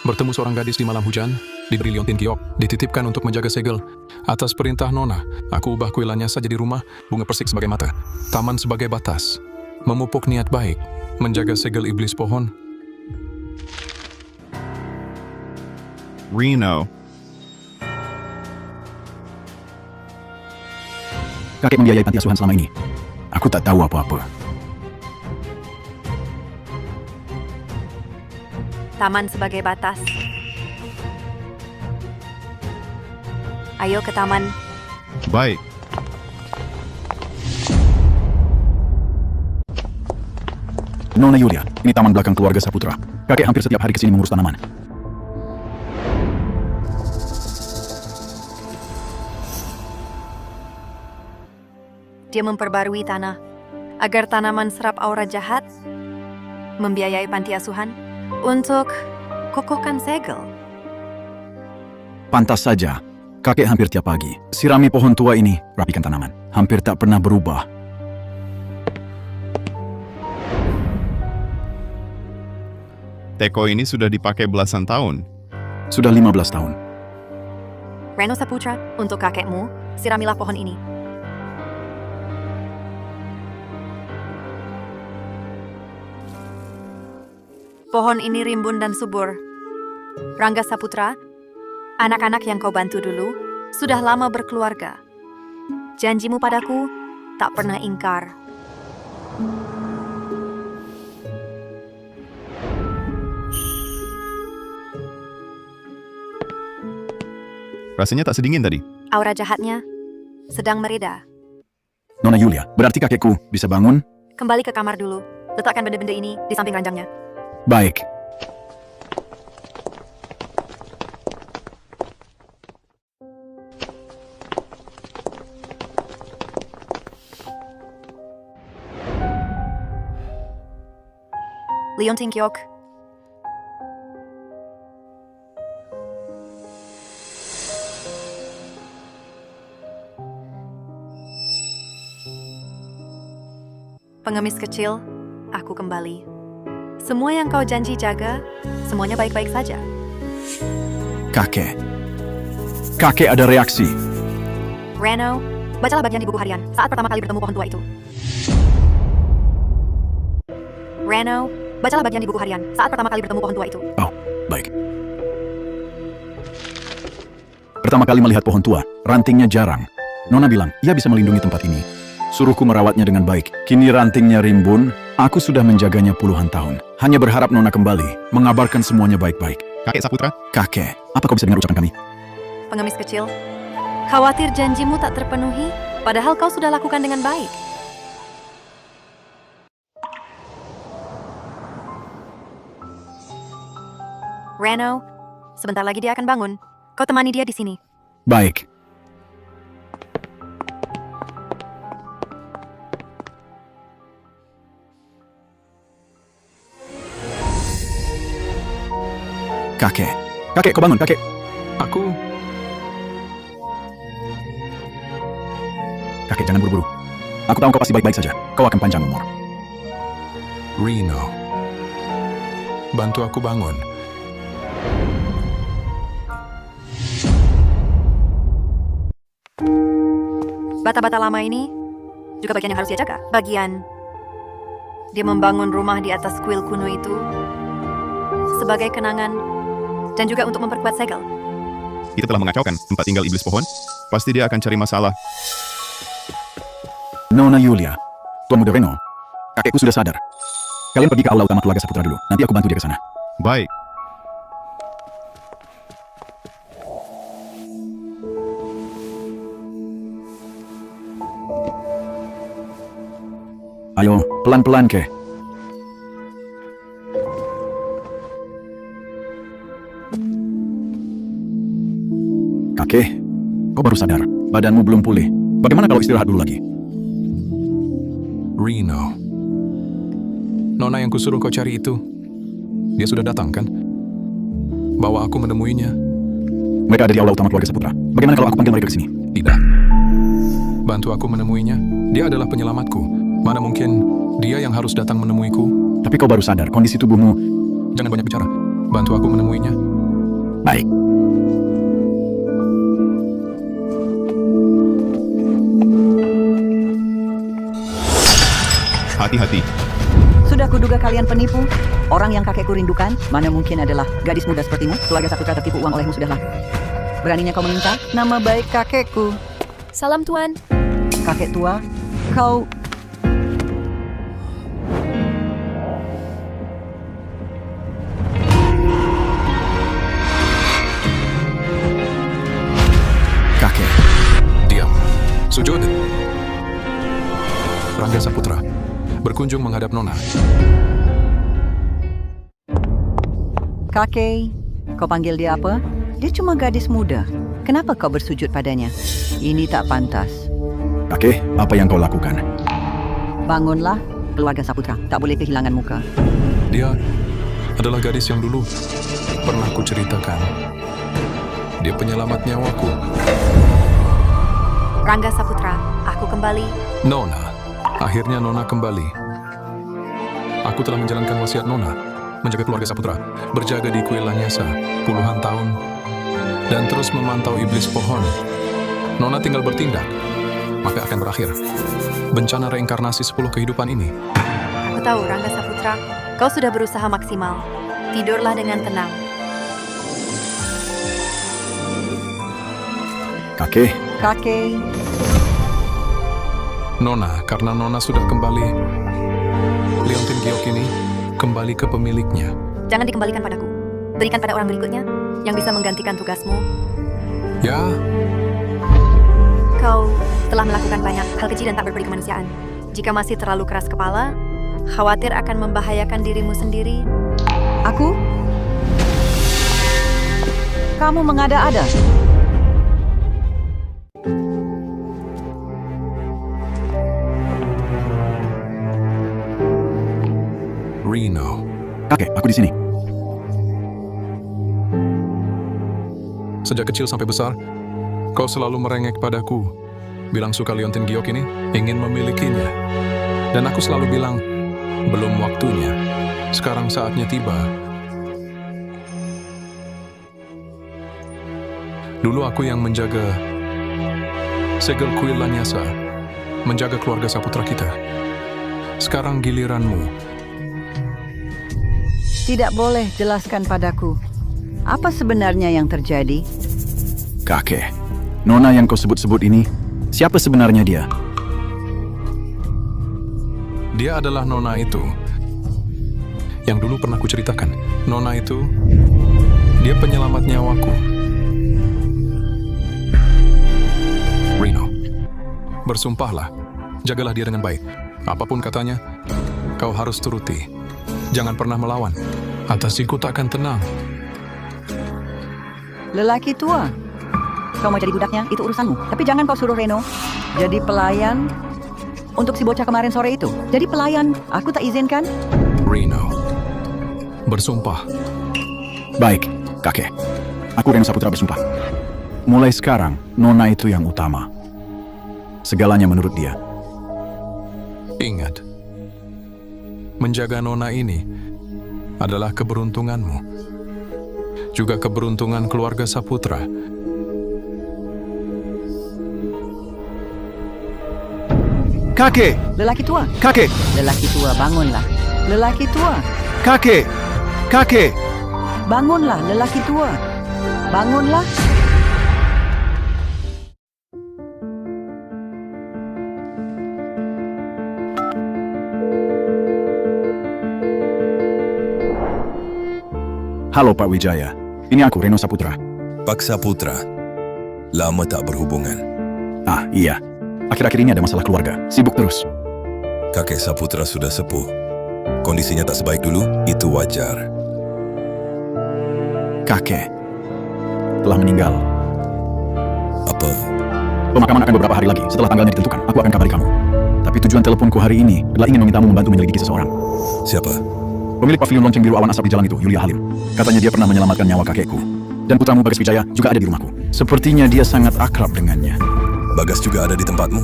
Bertemu seorang gadis di malam hujan, diberi liontin giok, dititipkan untuk menjaga segel. Atas perintah Nona, aku ubah kue lanyasa jadi rumah, bunga persik sebagai mata, taman sebagai batas, memupuk niat baik, menjaga segel iblis pohon. Reno, Kakek membiayai panti asuhan selama ini. Aku tak tahu apa-apa. Taman sebagai batas. Ayo ke taman. baik. Nona Yulia, ini taman belakang keluarga Saputra. Kakek hampir setiap hari kesini mengurus tanaman. Dia memperbarui tanah agar tanaman serap aura jahat, membiayai panti asuhan, untuk kokohkan segel. Pantas saja, kakek hampir tiap pagi sirami pohon tua ini, rapikan tanaman. Hampir tak pernah berubah. Teko ini sudah dipakai belasan tahun. Sudah 15 tahun. Reno Saputra, untuk kakekmu, siramilah pohon ini. Pohon ini rimbun dan subur. Rangga Saputra, anak-anak yang kau bantu dulu, sudah lama berkeluarga. Janjimu padaku tak pernah ingkar. Rasanya tak sedingin tadi. Aura jahatnya sedang mereda. Nona Yulia, berarti kakekku bisa bangun? Kembali ke kamar dulu. Letakkan benda-benda ini di samping ranjangnya. Baik. Liontin Kiok. Pengemis kecil, aku kembali. Semua yang kau janji jaga, semuanya baik-baik saja. Kakek. Kakek ada reaksi. Reno, bacalah bagian di buku harian saat pertama kali bertemu pohon tua itu. Reno, bacalah bagian di buku harian saat pertama kali bertemu pohon tua itu. Oh, baik. Pertama kali melihat pohon tua, rantingnya jarang. Nona bilang, ia bisa melindungi tempat ini. Suruhku merawatnya dengan baik. Kini rantingnya rimbun, aku sudah menjaganya puluhan tahun. Hanya berharap Nona kembali, mengabarkan semuanya baik-baik. Kakek Saputra? Kakek, apa kau bisa dengar ucapan kami? Pengemis kecil, khawatir janjimu tak terpenuhi, padahal kau sudah lakukan dengan baik. Reno, sebentar lagi dia akan bangun. Kau temani dia di sini. Baik. Kakek. Kakek, kau bangun, kakek. Aku... Kakek, jangan buru-buru. Aku tahu kau pasti baik-baik saja. Kau akan panjang umur. Reno. Bantu aku bangun. Bata-bata lama ini juga bagian yang harus dia jaga. Bagian dia membangun rumah di atas kuil kuno itu sebagai kenangan dan juga untuk memperkuat segel. Kita telah mengacaukan tempat tinggal iblis pohon. Pasti dia akan cari masalah. Nona Yulia, Tuan Muda Reno, kakekku sudah sadar. Kalian pergi ke aula utama keluarga Saputra dulu. Nanti aku bantu dia ke sana. Baik. Ayo, pelan-pelan, Ke. Kakek, kau baru sadar. Badanmu belum pulih. Bagaimana kalau istirahat dulu lagi? Reno. Nona yang kusuruh kau cari itu, dia sudah datang, kan? Bawa aku menemuinya. Mereka ada di aula utama keluarga Saputra. Bagaimana kalau aku panggil mereka ke sini? Tidak. Bantu aku menemuinya. Dia adalah penyelamatku. Mana mungkin dia yang harus datang menemuiku? Tapi kau baru sadar, kondisi tubuhmu... Jangan banyak bicara. Bantu aku menemuinya. Baik. Hati-hati. Sudah kuduga kalian penipu. Orang yang kakekku rindukan, mana mungkin adalah gadis muda sepertimu. Keluarga Saputra tertipu uang olehmu sudahlah. Beraninya kau meminta nama baik kakekku. Salam Tuan. Kakek tua, kau... Kakek. Diam. Sujud. Rangga Saputra berkunjung menghadap Nona. Kakek, kau panggil dia apa? Dia cuma gadis muda. Kenapa kau bersujud padanya? Ini tak pantas. Kakek, apa yang kau lakukan? Bangunlah, keluarga Saputra. Tak boleh kehilangan muka. Dia adalah gadis yang dulu pernah kuceritakan. Dia penyelamat nyawaku. Rangga Saputra, aku kembali. Nona, akhirnya Nona kembali. Aku telah menjalankan wasiat Nona, menjaga keluarga Saputra, berjaga di kuil Lanyasa puluhan tahun, dan terus memantau iblis pohon. Nona tinggal bertindak, maka akan berakhir bencana reinkarnasi 10 kehidupan ini. Aku tahu, Rangga Saputra, kau sudah berusaha maksimal. Tidurlah dengan tenang. Kakek. Kakek. Nona, karena Nona sudah kembali, Liontin Kiok ini kembali ke pemiliknya. Jangan dikembalikan padaku. Berikan pada orang berikutnya yang bisa menggantikan tugasmu. Ya, Kau telah melakukan banyak hal keji dan tak berperi kemanusiaan. Jika masih terlalu keras kepala, khawatir akan membahayakan dirimu sendiri. Aku? Kamu mengada-ada. Reno. Kakek, aku di sini. Sejak kecil sampai besar, kau selalu merengek padaku. Bilang suka liontin giok ini, ingin memilikinya. Dan aku selalu bilang, belum waktunya. Sekarang saatnya tiba. Dulu aku yang menjaga segel kuil Lanyasa, menjaga keluarga Saputra kita. Sekarang giliranmu. Tidak boleh jelaskan padaku. Apa sebenarnya yang terjadi? Kakek, Nona yang kau sebut-sebut ini, siapa sebenarnya dia? Dia adalah Nona itu. Yang dulu pernah kuceritakan. Nona itu, dia penyelamat nyawaku. Reno, bersumpahlah, jagalah dia dengan baik. Apapun katanya, kau harus turuti. Jangan pernah melawan. Atasiku tak akan tenang. Lelaki tua. Kau mau jadi budaknya, itu urusanmu. Tapi jangan kau suruh Reno jadi pelayan untuk si bocah kemarin sore itu. Jadi pelayan, aku tak izinkan. Reno, bersumpah. Baik, kakek. Aku Reno Saputra bersumpah. Mulai sekarang, Nona itu yang utama. Segalanya menurut dia. Ingat, menjaga Nona ini adalah keberuntunganmu. Juga keberuntungan keluarga Saputra. Kakek! Lelaki tua. Kakek! Lelaki tua, bangunlah. Lelaki tua. Kakek! Kakek! Bangunlah, lelaki tua. Bangunlah. Halo Pak Wijaya, ini aku Reno Saputra. Pak Saputra, lama tak berhubungan. Ah, iya. Akhir-akhir ini ada masalah keluarga, sibuk terus. Kakek Saputra sudah sepuh. Kondisinya tak sebaik dulu, itu wajar. Kakek telah meninggal. Apa? Pemakaman akan beberapa hari lagi, setelah tanggalnya ditentukan. Aku akan kabari kamu. Tapi tujuan teleponku hari ini adalah ingin memintamu membantu menyelidiki seseorang. Siapa? Pemilik pavilion lonceng biru awan asap di jalan itu, Yulia Halim. Katanya dia pernah menyelamatkan nyawa kakekku. Dan putramu Bagas Wijaya juga ada di rumahku. Sepertinya dia sangat akrab dengannya. Bagas juga ada di tempatmu?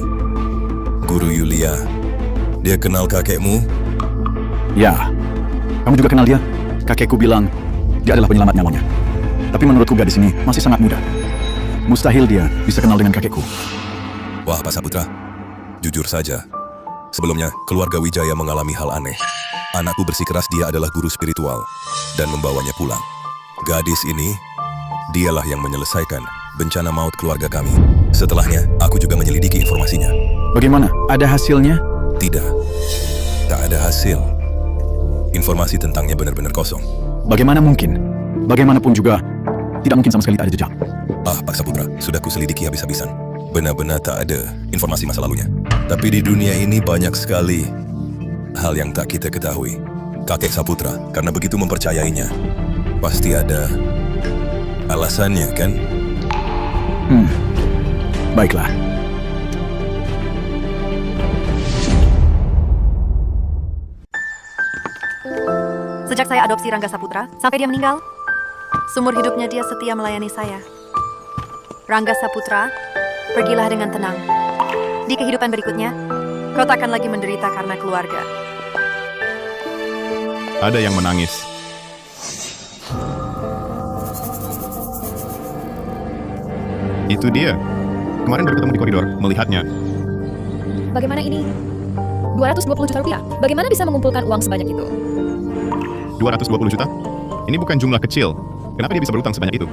Guru Yulia, dia kenal kakekmu? Ya, kamu juga kenal dia? Kakekku bilang dia adalah penyelamat nyawanya. Tapi menurutku gadis ini masih sangat muda. Mustahil dia bisa kenal dengan kakekku. Wah, Pak Saputra, jujur saja. Sebelumnya, keluarga Wijaya mengalami hal aneh. Anakku bersikeras dia adalah guru spiritual dan membawanya pulang. Gadis ini, dialah yang menyelesaikan bencana maut keluarga kami. Setelahnya, aku juga menyelidiki informasinya. Bagaimana? Ada hasilnya? Tidak. Tak ada hasil. Informasi tentangnya benar-benar kosong. Bagaimana mungkin? Bagaimanapun juga, tidak mungkin sama sekali tak ada jejak. Ah, Pak Saputra, sudah kuselidiki habis-habisan. Benar-benar tak ada informasi masa lalunya. Tapi di dunia ini banyak sekali hal yang tak kita ketahui. Kakek Saputra, karena begitu mempercayainya, pasti ada alasannya, kan? Baiklah. Sejak saya adopsi Rangga Saputra, sampai dia meninggal, seumur hidupnya dia setia melayani saya. Rangga Saputra, pergilah dengan tenang. Di kehidupan berikutnya, kau tak akan lagi menderita karena keluarga. Ada yang menangis. Itu dia. Kemarin baru ketemu di koridor, melihatnya. Bagaimana ini? 220 juta rupiah. Bagaimana bisa mengumpulkan uang sebanyak itu? 220 juta? Ini bukan jumlah kecil. Kenapa dia bisa berutang sebanyak itu?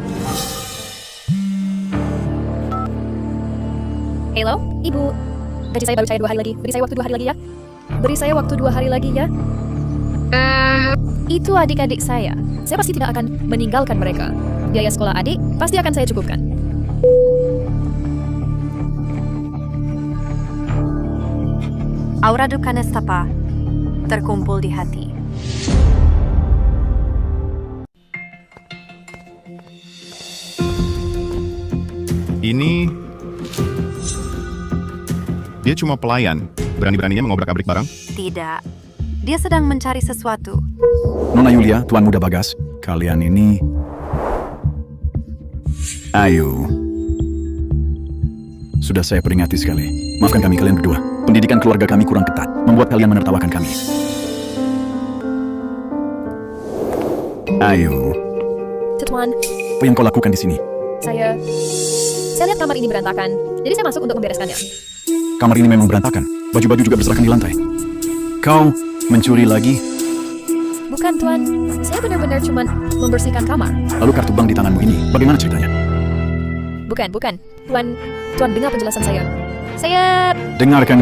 Halo, Ibu. Gaji saya baru cair 2 hari lagi. Beri saya waktu 2 hari lagi ya. Beri saya waktu 2 hari lagi ya. Itu adik-adik saya. Saya pasti tidak akan meninggalkan mereka. Biaya sekolah adik pasti akan saya cukupkan. Aura duka nestapa terkumpul di hati. Ini... Dia cuma pelayan. Berani-beraninya mengobrak-abrik barang? Tidak. Dia sedang mencari sesuatu. Nona Yulia, Tuan Muda Bagas, kalian ini... Ayo. Sudah saya peringati sekali. Maafkan kami kalian berdua. Pendidikan keluarga kami kurang ketat, membuat kalian menertawakan kami. Ayo. Tuan, Apa yang kau lakukan di sini? saya lihat kamar ini berantakan, jadi saya masuk untuk membereskannya. Kamar ini memang berantakan. Baju-baju juga berserakan di lantai. Kau mencuri lagi? Bukan, Tuan. Saya benar-benar cuma membersihkan kamar. Lalu kartu bank di tanganmu ini, bagaimana ceritanya? Bukan. Tuan dengar penjelasan saya. Saya... Dengarkan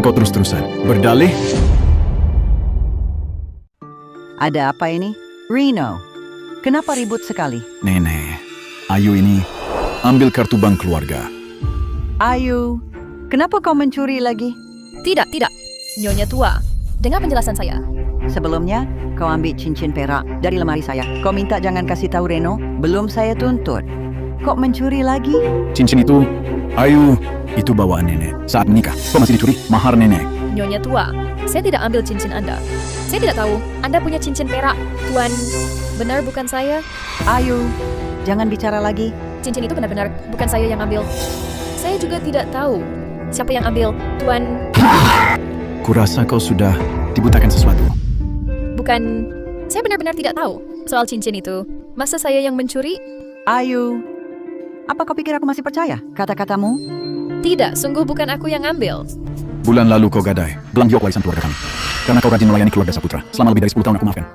kau terus-terusan. Berdalih? Ada apa ini? Reno, kenapa ribut sekali? Nenek, Ayu ini ambil kartu bank keluarga. Ayu, kenapa kau mencuri lagi? Tidak. Nyonya tua, dengar penjelasan saya. Sebelumnya, kau ambil cincin perak dari lemari saya. Kau minta jangan kasih tahu Reno, belum saya tuntut. Kok mencuri lagi? Cincin itu, Ayu, itu bawaan nenek. Saat menikah, kau masih dicuri mahar nenek. Nyonya tua, saya tidak ambil cincin Anda. Saya tidak tahu Anda punya cincin perak. Tuan, benar bukan saya? Ayu, jangan bicara lagi. Cincin itu benar-benar bukan saya yang ambil. Saya juga tidak tahu siapa yang ambil. Tuan, Kurasa kau sudah dibutakan sesuatu. bukan. Saya benar-benar tidak tahu soal cincin itu. Masa saya yang mencuri? Ayu, apa kau pikir aku masih percaya kata-katamu? Tidak, sungguh bukan aku yang ambil. Bulan lalu kau gadai, belang giok warisan keluarga kami. Karena kau rajin melayani keluarga Saputra. Selama lebih dari 10 tahun aku maafkan.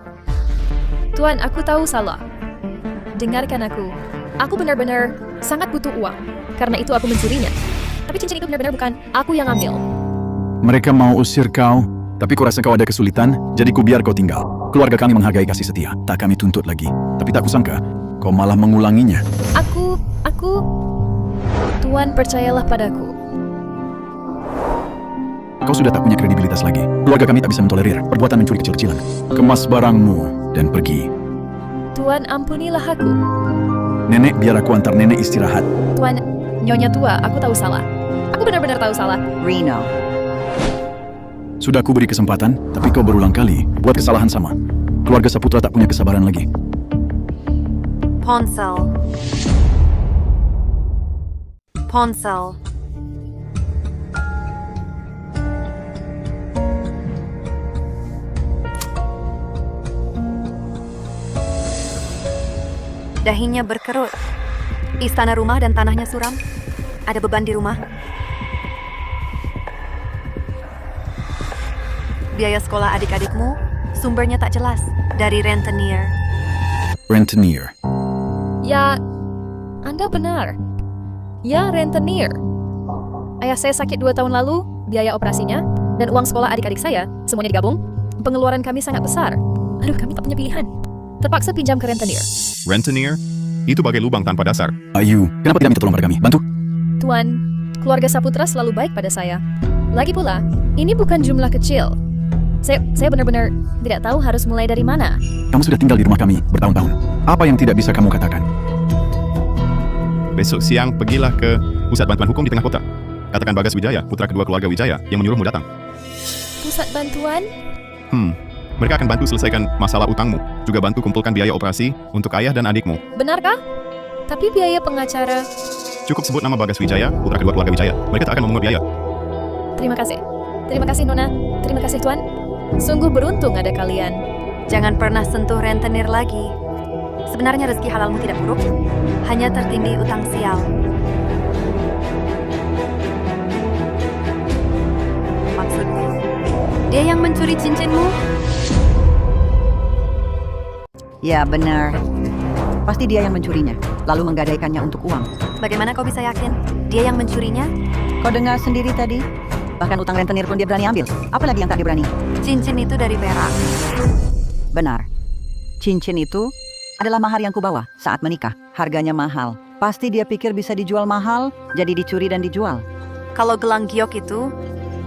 Tuan, aku tahu salah. Dengarkan aku. Aku benar-benar sangat butuh uang. Karena itu aku mencurinya. Tapi cincin itu benar-benar bukan aku yang ambil. Mereka mau usir kau, tapi kurasa kau ada kesulitan, jadi ku biar kau tinggal. Keluarga kami menghargai kasih setia, tak kami tuntut lagi. Tapi tak kusangka, kau malah mengulanginya. Aku... Tuan, percayalah padaku. Kau sudah tak punya kredibilitas lagi. Keluarga kami tak bisa mentolerir perbuatan mencuri kecil-kecilan. Kemas barangmu dan pergi. Tuan, ampunilah aku. Nenek, biar aku antar nenek istirahat. Tuan, Nyonya tua, aku tahu salah. Aku benar-benar tahu salah. Reno, Sudah aku beri kesempatan, tapi kau berulang kali buat kesalahan sama. Keluarga Saputra tak punya kesabaran lagi. Ponsel. Dahinya berkerut. Istana rumah dan tanahnya suram. Ada beban di rumah. Biaya sekolah adik-adikmu, sumbernya tak jelas. Dari rentenir. Rentenir. Ya, Anda benar. Ya, rentenir. Ayah saya sakit 2 tahun lalu, biaya operasinya, dan uang sekolah adik-adik saya, semuanya digabung. Pengeluaran kami sangat besar. Aduh, kami tak punya pilihan. Terpaksa pinjam ke rentenir. Rentenir? Itu bagai lubang tanpa dasar. Ayu, kenapa tidak minta tolong pada kami? Bantu. Tuan, keluarga Saputra selalu baik pada saya. Lagi pula, ini bukan jumlah kecil. Saya benar-benar tidak tahu harus mulai dari mana. Kamu sudah tinggal di rumah kami bertahun-tahun. Apa yang tidak bisa kamu katakan? Besok siang pergilah ke pusat bantuan hukum di tengah kota. Katakan Bagas Wijaya, putra kedua keluarga Wijaya, yang menyuruhmu datang. Pusat bantuan? Mereka akan bantu selesaikan masalah utangmu, juga bantu kumpulkan biaya operasi untuk ayah dan adikmu. Benarkah? Tapi biaya pengacara... Cukup sebut nama Bagas Wijaya, putra kedua keluarga Wijaya. Mereka tak akan memungut biaya. Terima kasih. Terima kasih, Nona. Terima kasih, Tuan. Sungguh beruntung ada kalian. Jangan pernah sentuh rentenir lagi. Sebenarnya rezeki halalmu tidak buruk, hanya tertindih utang sial. Maksudmu, dia yang mencuri cincinmu? ya benar. Pasti dia yang mencurinya, lalu menggadaikannya untuk uang. Bagaimana kau bisa yakin? Dia yang mencurinya? Kau dengar sendiri tadi? Bahkan utang rentenir pun dia berani ambil. Apalagi yang tak dia berani? Cincin itu dari perak. Benar. Cincin itu adalah mahar yang kubawa saat menikah. Harganya mahal. Pasti dia pikir bisa dijual mahal, jadi dicuri dan dijual. Kalau gelang giok itu,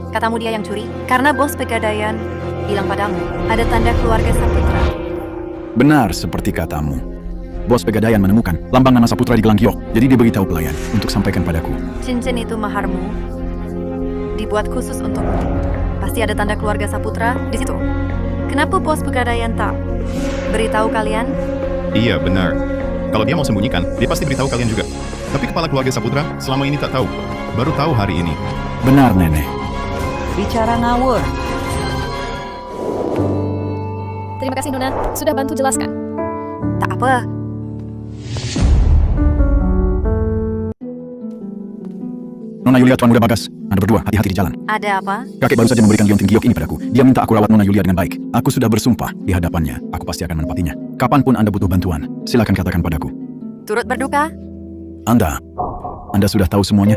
katamu dia yang curi? Karena bos pegadaian bilang padamu, ada tanda keluarga Saputra. Benar seperti katamu. Bos pegadaian menemukan lambang nama Saputra di gelang giok, jadi dia beritahu pelayan untuk sampaikan padaku. Cincin itu maharmu, dibuat khusus untukmu. Pasti ada tanda keluarga Saputra di situ. Kenapa bos Pegadaian tak beritahu kalian? Iya, benar. Kalau dia mau sembunyikan, dia pasti beritahu kalian juga. Tapi kepala keluarga Saputra selama ini tak tahu. Baru tahu hari ini. Benar, Nenek. Bicara ngawur. Terima kasih Nona, sudah bantu jelaskan. Tak apa. Nona Yulia, Tuan Muda Bagas. Anda berdua, hati-hati di jalan. Ada apa? Kakek baru saja memberikan liontin giok ini padaku. Dia minta aku rawat Nona Yulia dengan baik. Aku sudah bersumpah di hadapannya. Aku pasti akan menepatinya. Kapanpun Anda butuh bantuan, silakan katakan padaku. Turut berduka? Anda sudah tahu semuanya?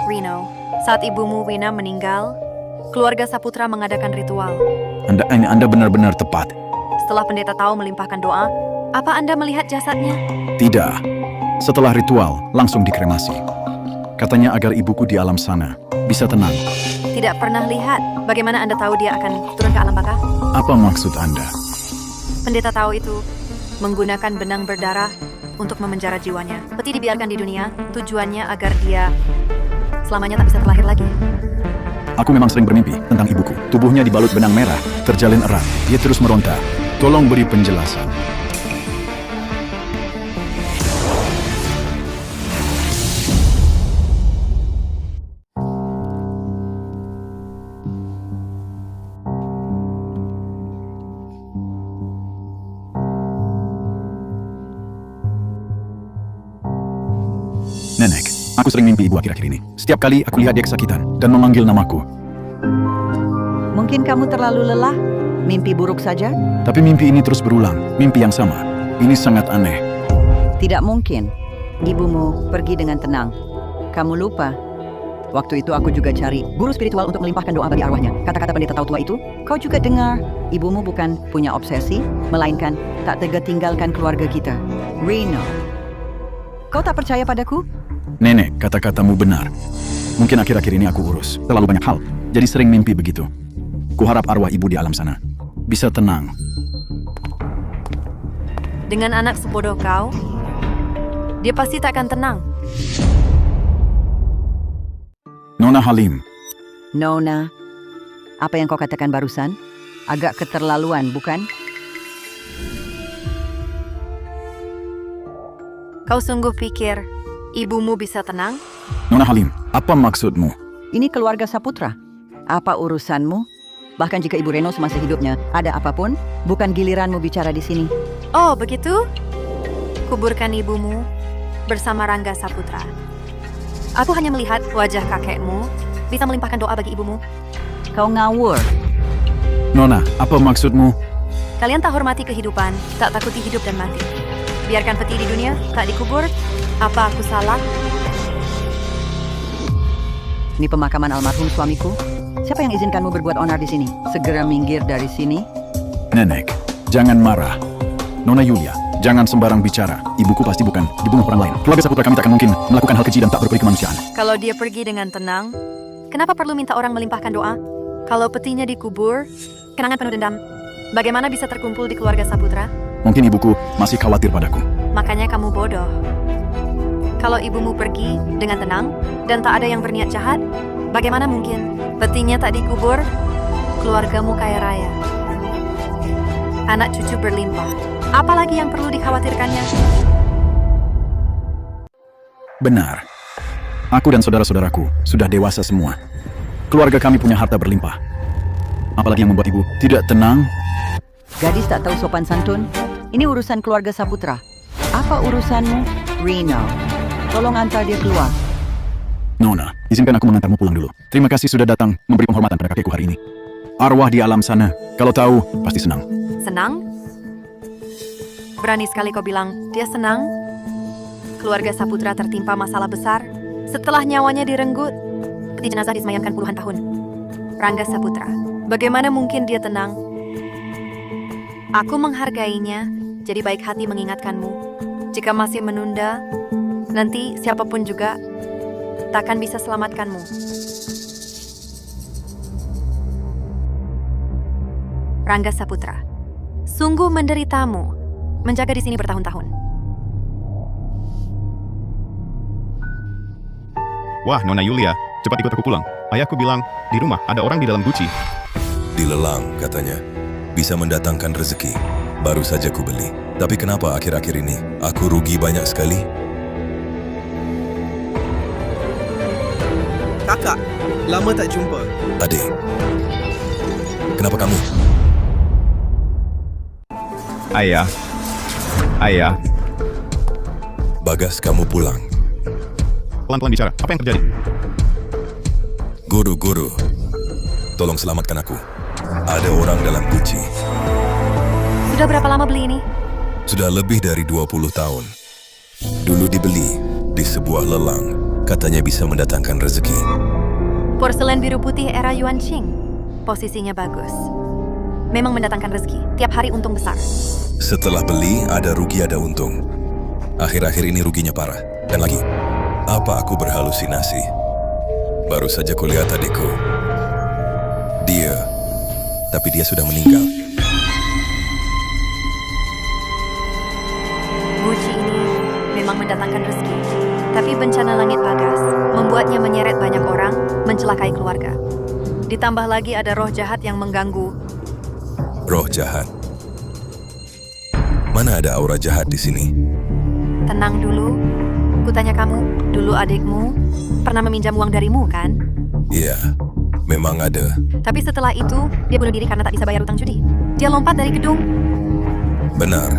Reno, saat ibumu Wina meninggal, keluarga Saputra mengadakan ritual. Anda benar-benar tepat. Setelah pendeta tahu melimpahkan doa, apa Anda melihat jasadnya? Tidak. Setelah ritual, langsung dikremasi. Katanya agar ibuku di alam sana bisa tenang. Tidak pernah lihat. Bagaimana Anda tahu dia akan turun ke alam baka? Apa maksud Anda? Pendeta tahu itu menggunakan benang berdarah untuk memenjara jiwanya. Peti dibiarkan di dunia, tujuannya agar dia selamanya tak bisa terlahir lagi. Aku memang sering bermimpi tentang ibuku. Tubuhnya dibalut benang merah, terjalin erat. Dia terus meronta. Tolong beri penjelasan. Nenek, aku sering mimpi ibu akhir-akhir ini. Setiap kali aku lihat dia kesakitan dan memanggil namaku. Mungkin kamu terlalu lelah? Mimpi buruk saja? Tapi mimpi ini terus berulang. Mimpi yang sama. Ini sangat aneh. Tidak mungkin. Ibumu pergi dengan tenang. Kamu lupa. Waktu itu aku juga cari guru spiritual untuk melimpahkan doa bagi arwahnya. Kata-kata pendeta tahu tua itu, kau juga dengar. Ibumu bukan punya obsesi, melainkan tak tega tinggalkan keluarga kita. Reno, kau tak percaya padaku? Nenek, kata-katamu benar. Mungkin akhir-akhir ini aku urus terlalu banyak hal, jadi sering mimpi begitu. Kuharap arwah ibu di alam sana bisa tenang. Dengan anak sebodoh kau, dia pasti tak akan tenang. Nona Halim. Nona, apa yang kau katakan barusan? Agak keterlaluan, bukan? Kau sungguh pikir ibumu bisa tenang? Nona Halim, apa maksudmu? Ini keluarga Saputra. Apa urusanmu? Bahkan jika Ibu Reno semasa hidupnya ada apapun, bukan giliranmu bicara di sini. Oh, begitu? Kuburkan ibumu bersama Rangga Saputra. Aku hanya melihat wajah kakekmu bisa melimpahkan doa bagi ibumu. Kau ngawur. Nona, apa maksudmu? Kalian tak hormati kehidupan, tak takuti hidup dan mati. Biarkan peti di dunia, tak dikubur. Apa aku salah? Ini pemakaman almarhum suamiku. Siapa yang izinkanmu berbuat onar di sini? Segera minggir dari sini. Nenek, jangan marah. Nona Yulia, jangan sembarang bicara. Ibuku pasti bukan dibunuh orang lain. Keluarga Saputra kami tak akan mungkin melakukan hal keji dan tak berperi kemanusiaan. Kalau dia pergi dengan tenang, kenapa perlu minta orang melimpahkan doa? Kalau petinya dikubur, kenangan penuh dendam. Bagaimana bisa terkumpul di keluarga Saputra? Mungkin ibuku masih khawatir padaku. Makanya kamu bodoh. Kalau ibumu pergi dengan tenang dan tak ada yang berniat jahat, bagaimana mungkin petinya tak dikubur? Keluargamu kaya raya. Anak cucu berlimpah. Apalagi yang perlu dikhawatirkannya? Benar. Aku dan saudara-saudaraku sudah dewasa semua. Keluarga kami punya harta berlimpah. Apalagi yang membuat ibu tidak tenang? Gadis tak tahu sopan santun. Ini urusan keluarga Saputra. Apa urusanmu, Reno? Tolong antar dia keluar. Nona, izinkan aku mengantarmu pulang dulu. Terima kasih sudah datang memberi penghormatan pada kakekku hari ini. Arwah di alam sana, kalau tahu, pasti senang. Senang? Berani sekali kau bilang, dia senang? Keluarga Saputra tertimpa masalah besar. Setelah nyawanya direnggut, peti jenazah disemayamkan puluhan tahun. Rangga Saputra, bagaimana mungkin dia tenang? Aku menghargainya, jadi baik hati mengingatkanmu. Jika masih menunda, nanti siapapun juga takkan bisa selamatkanmu. Rangga Saputra, sungguh menderitamu menjaga di sini bertahun-tahun. Wah, Nona Yulia, cepat ikut aku pulang. Ayahku bilang, di rumah ada orang di dalam guci. Dilelang katanya. Bisa mendatangkan rezeki. Baru saja ku beli. Tapi kenapa akhir-akhir ini aku rugi banyak sekali? Kakak, lama tak jumpa. Adik, kenapa kamu? Ayah. Ayah. Bagas, kamu pulang. Pelan-pelan bicara. Apa yang terjadi? Guru, tolong selamatkan aku. Ada orang dalam guci. Sudah berapa lama beli ini? Sudah lebih dari 20 tahun. Dulu dibeli di sebuah lelang. Katanya bisa mendatangkan rezeki. Porselen biru putih era Yuan Qing. Posisinya bagus. Memang mendatangkan rezeki. Tiap hari untung besar. Setelah beli, ada rugi ada untung. Akhir-akhir ini ruginya parah. Dan lagi, apa aku berhalusinasi? Baru saja kulihat adikku. Tapi dia sudah meninggal. Guci ini memang mendatangkan rezeki. Tapi bencana langit Bagas membuatnya menyeret banyak orang, mencelakai keluarga. Ditambah lagi ada roh jahat yang mengganggu. Roh jahat? Mana ada aura jahat di sini? Tenang dulu. Kutanya kamu, dulu adikmu pernah meminjam uang darimu, kan? Iya, memang ada. Tapi setelah itu, dia bunuh diri karena tak bisa bayar utang judi. Dia lompat dari gedung. Benar.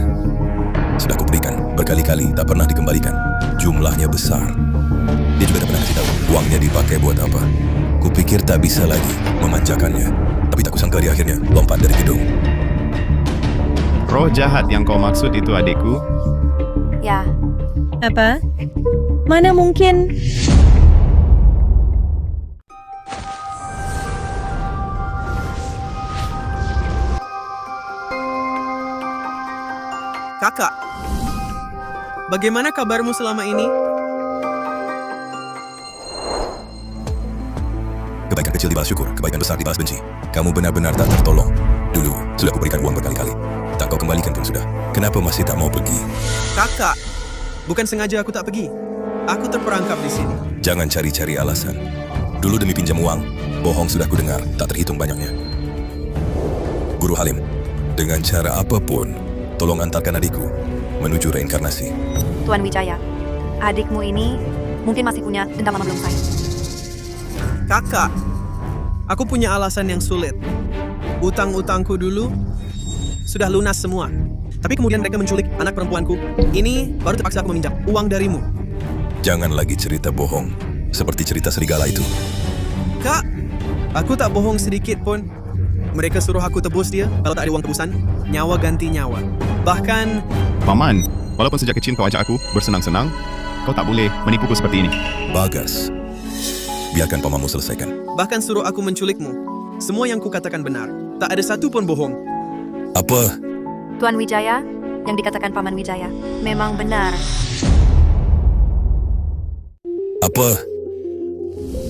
Sudah kuberikan berkali-kali, tak pernah dikembalikan. Jumlahnya besar. Dia juga tak pernah kasih tahu uangnya dipakai buat apa. Kupikir tak bisa lagi memanjakannya. Tapi tak kusangka di akhirnya lompat dari gedung. Roh jahat yang kau maksud itu adikku? Ya. Apa? Mana mungkin? Kakak, bagaimana kabarmu selama ini? Kebaikan kecil dibalas syukur, kebaikan besar dibalas benci. Kamu benar-benar tak tertolong. Dulu, sudah kuberikan uang berkali-kali. Tak kau kembalikan pun sudah. Kenapa masih tak mau pergi? Kakak, bukan sengaja aku tak pergi. Aku terperangkap di sini. Jangan cari-cari alasan. Dulu demi pinjam uang, bohong sudah kudengar, tak terhitung banyaknya. Guru Halim, dengan cara apapun, tolong antarkan adikku menuju reinkarnasi. Tuan Wijaya, adikmu ini mungkin masih punya dendam lama belum selesai. Kakak, aku punya alasan yang sulit. Utang-utangku dulu sudah lunas semua. Tapi kemudian mereka menculik anak perempuanku. Ini baru terpaksa aku meminjam uang darimu. Jangan lagi cerita bohong, seperti cerita serigala itu. Kak, aku tak bohong sedikit pun. Mereka suruh aku tebus dia, kalau tak ada uang tebusan, nyawa ganti nyawa. Bahkan... Paman, walaupun sejak kecil kau ajak aku bersenang-senang, kau tak boleh menipuku seperti ini. Bagas, biarkan pamanmu selesaikan. Bahkan suruh aku menculikmu. Semua yang kukatakan benar. Tak ada satu pun bohong. Apa? Tuan Wijaya, yang dikatakan Paman Wijaya, memang benar. Apa?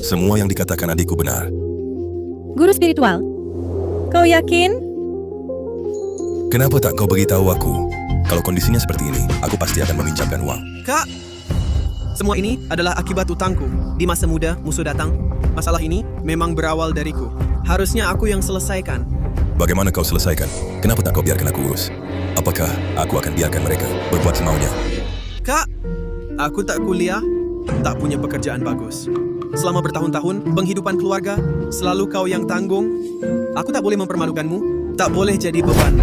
Semua yang dikatakan adikku benar. Guru spiritual, kau yakin? Kenapa tak kau beritahu aku? Kalau kondisinya seperti ini, aku pasti akan meminjamkan uang. Kak, semua ini adalah akibat utangku. Di masa muda, musuh datang. Masalah ini memang berawal dariku. Harusnya aku yang selesaikan. Bagaimana kau selesaikan? Kenapa tak kau biarkan aku urus? Apakah aku akan biarkan mereka berbuat semaunya? Kak, aku tak kuliah, tak punya pekerjaan bagus. Selama bertahun-tahun, penghidupan keluarga, selalu kau yang tanggung. Aku tak boleh mempermalukanmu, tak boleh jadi beban.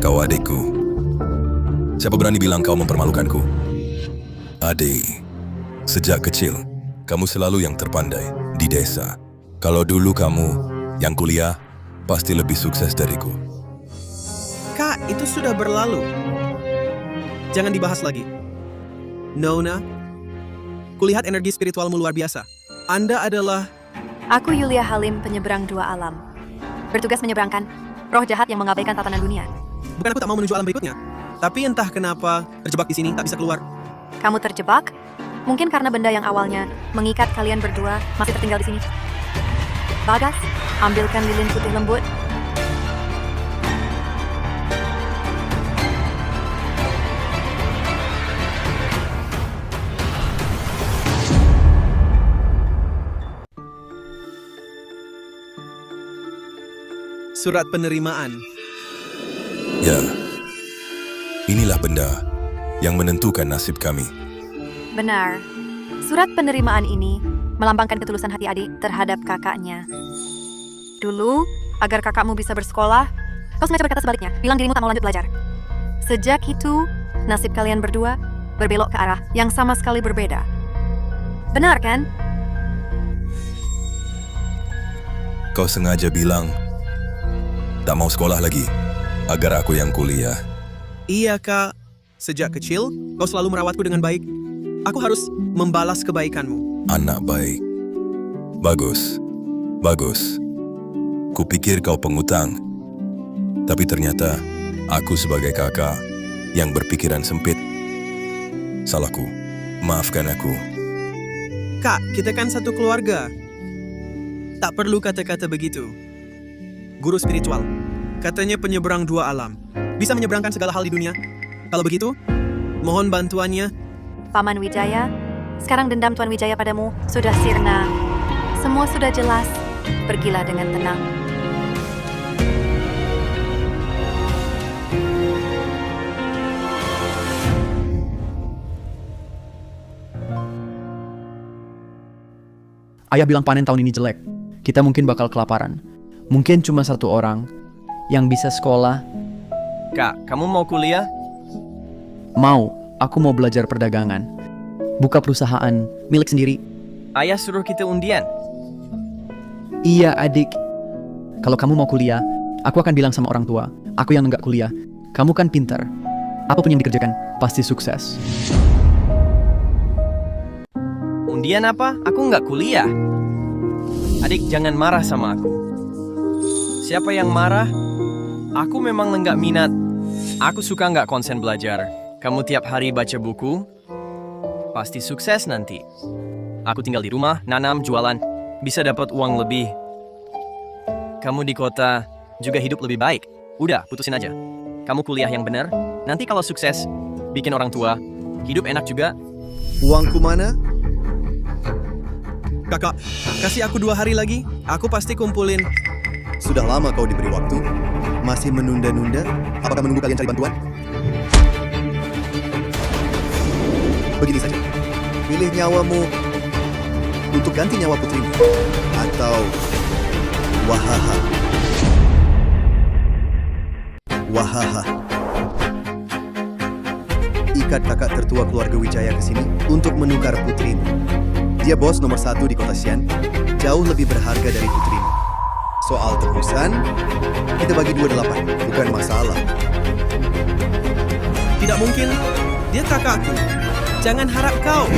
Kau adikku. Siapa berani bilang kau mempermalukanku? Adik, sejak kecil, kamu selalu yang terpandai di desa. Kalau dulu kamu yang kuliah, pasti lebih sukses dariku. Kak, itu sudah berlalu. Jangan dibahas lagi. Nona, kulihat energi spiritualmu luar biasa. Anda adalah... Aku Yulia Halim, penyeberang dua alam. Bertugas menyeberangkan roh jahat yang mengabaikan tatanan dunia. Bukan aku tak mau menuju alam berikutnya. Tapi entah kenapa terjebak di sini, tak bisa keluar. Kamu terjebak? Mungkin karena benda yang awalnya mengikat kalian berdua masih tertinggal di sini. Bagas, ambilkan lilin putih lembut. Surat penerimaan. Ya, inilah benda yang menentukan nasib kami. Benar. Surat penerimaan ini melambangkan ketulusan hati adik terhadap kakaknya. Dulu, agar kakakmu bisa bersekolah, kau sengaja berkata sebaliknya, bilang dirimu tak mau lanjut belajar. Sejak itu, nasib kalian berdua berbelok ke arah yang sama sekali berbeda. Benar kan? Kau sengaja bilang tak mau sekolah lagi, agar aku yang kuliah. Iya, Kak. Sejak kecil, kau selalu merawatku dengan baik. Aku harus membalas kebaikanmu. Anak baik. Bagus. Bagus. Kupikir kau pengutang. Tapi ternyata aku sebagai kakak yang berpikiran sempit. Salahku. Maafkan aku. Kak, kita kan satu keluarga. Tak perlu kata-kata begitu. Guru spiritual, katanya penyeberang dua alam. Bisa menyeberangkan segala hal di dunia. Kalau begitu, mohon bantuannya. Paman Wijaya, sekarang dendam Tuan Wijaya padamu sudah sirna. Semua sudah jelas. Pergilah dengan tenang. Ayah bilang panen tahun ini jelek. Kita mungkin bakal kelaparan. Mungkin cuma satu orang yang bisa sekolah. Kak, kamu mau kuliah? Mau, aku mau belajar perdagangan. Buka perusahaan milik sendiri. Ayah suruh kita undian. Iya, adik. Kalau kamu mau kuliah, aku akan bilang sama orang tua. Aku yang enggak kuliah. Kamu kan pintar. Apapun yang dikerjakan, pasti sukses. Undian apa? Aku nggak kuliah. Adik, jangan marah sama aku. Siapa yang marah? Aku memang nggak minat. Aku suka nggak konsen belajar. Kamu tiap hari baca buku, pasti sukses nanti. Aku tinggal di rumah, nanam, jualan, bisa dapat uang lebih. Kamu di kota juga hidup lebih baik. Udah, putusin aja. Kamu kuliah yang benar, nanti kalau sukses, bikin orang tua, hidup enak juga. Uangku mana? Kakak, kasih aku 2 hari lagi. Aku pasti kumpulin. Sudah lama kau diberi waktu. Masih menunda-nunda? Apakah menunggu kalian cari bantuan? Begini saja. Pilih nyawamu untuk ganti nyawa putrimu. Atau wahaha. Wahaha. Ikat kakak tertua keluarga Wijaya ke sini untuk menukar putrimu. Dia bos nomor 1 di kota Xian, jauh lebih berharga dari putrimu. Soal tebusan, kita bagi 28, bukan masalah. Tidak mungkin. Dia kakakku. Jangan harap kau.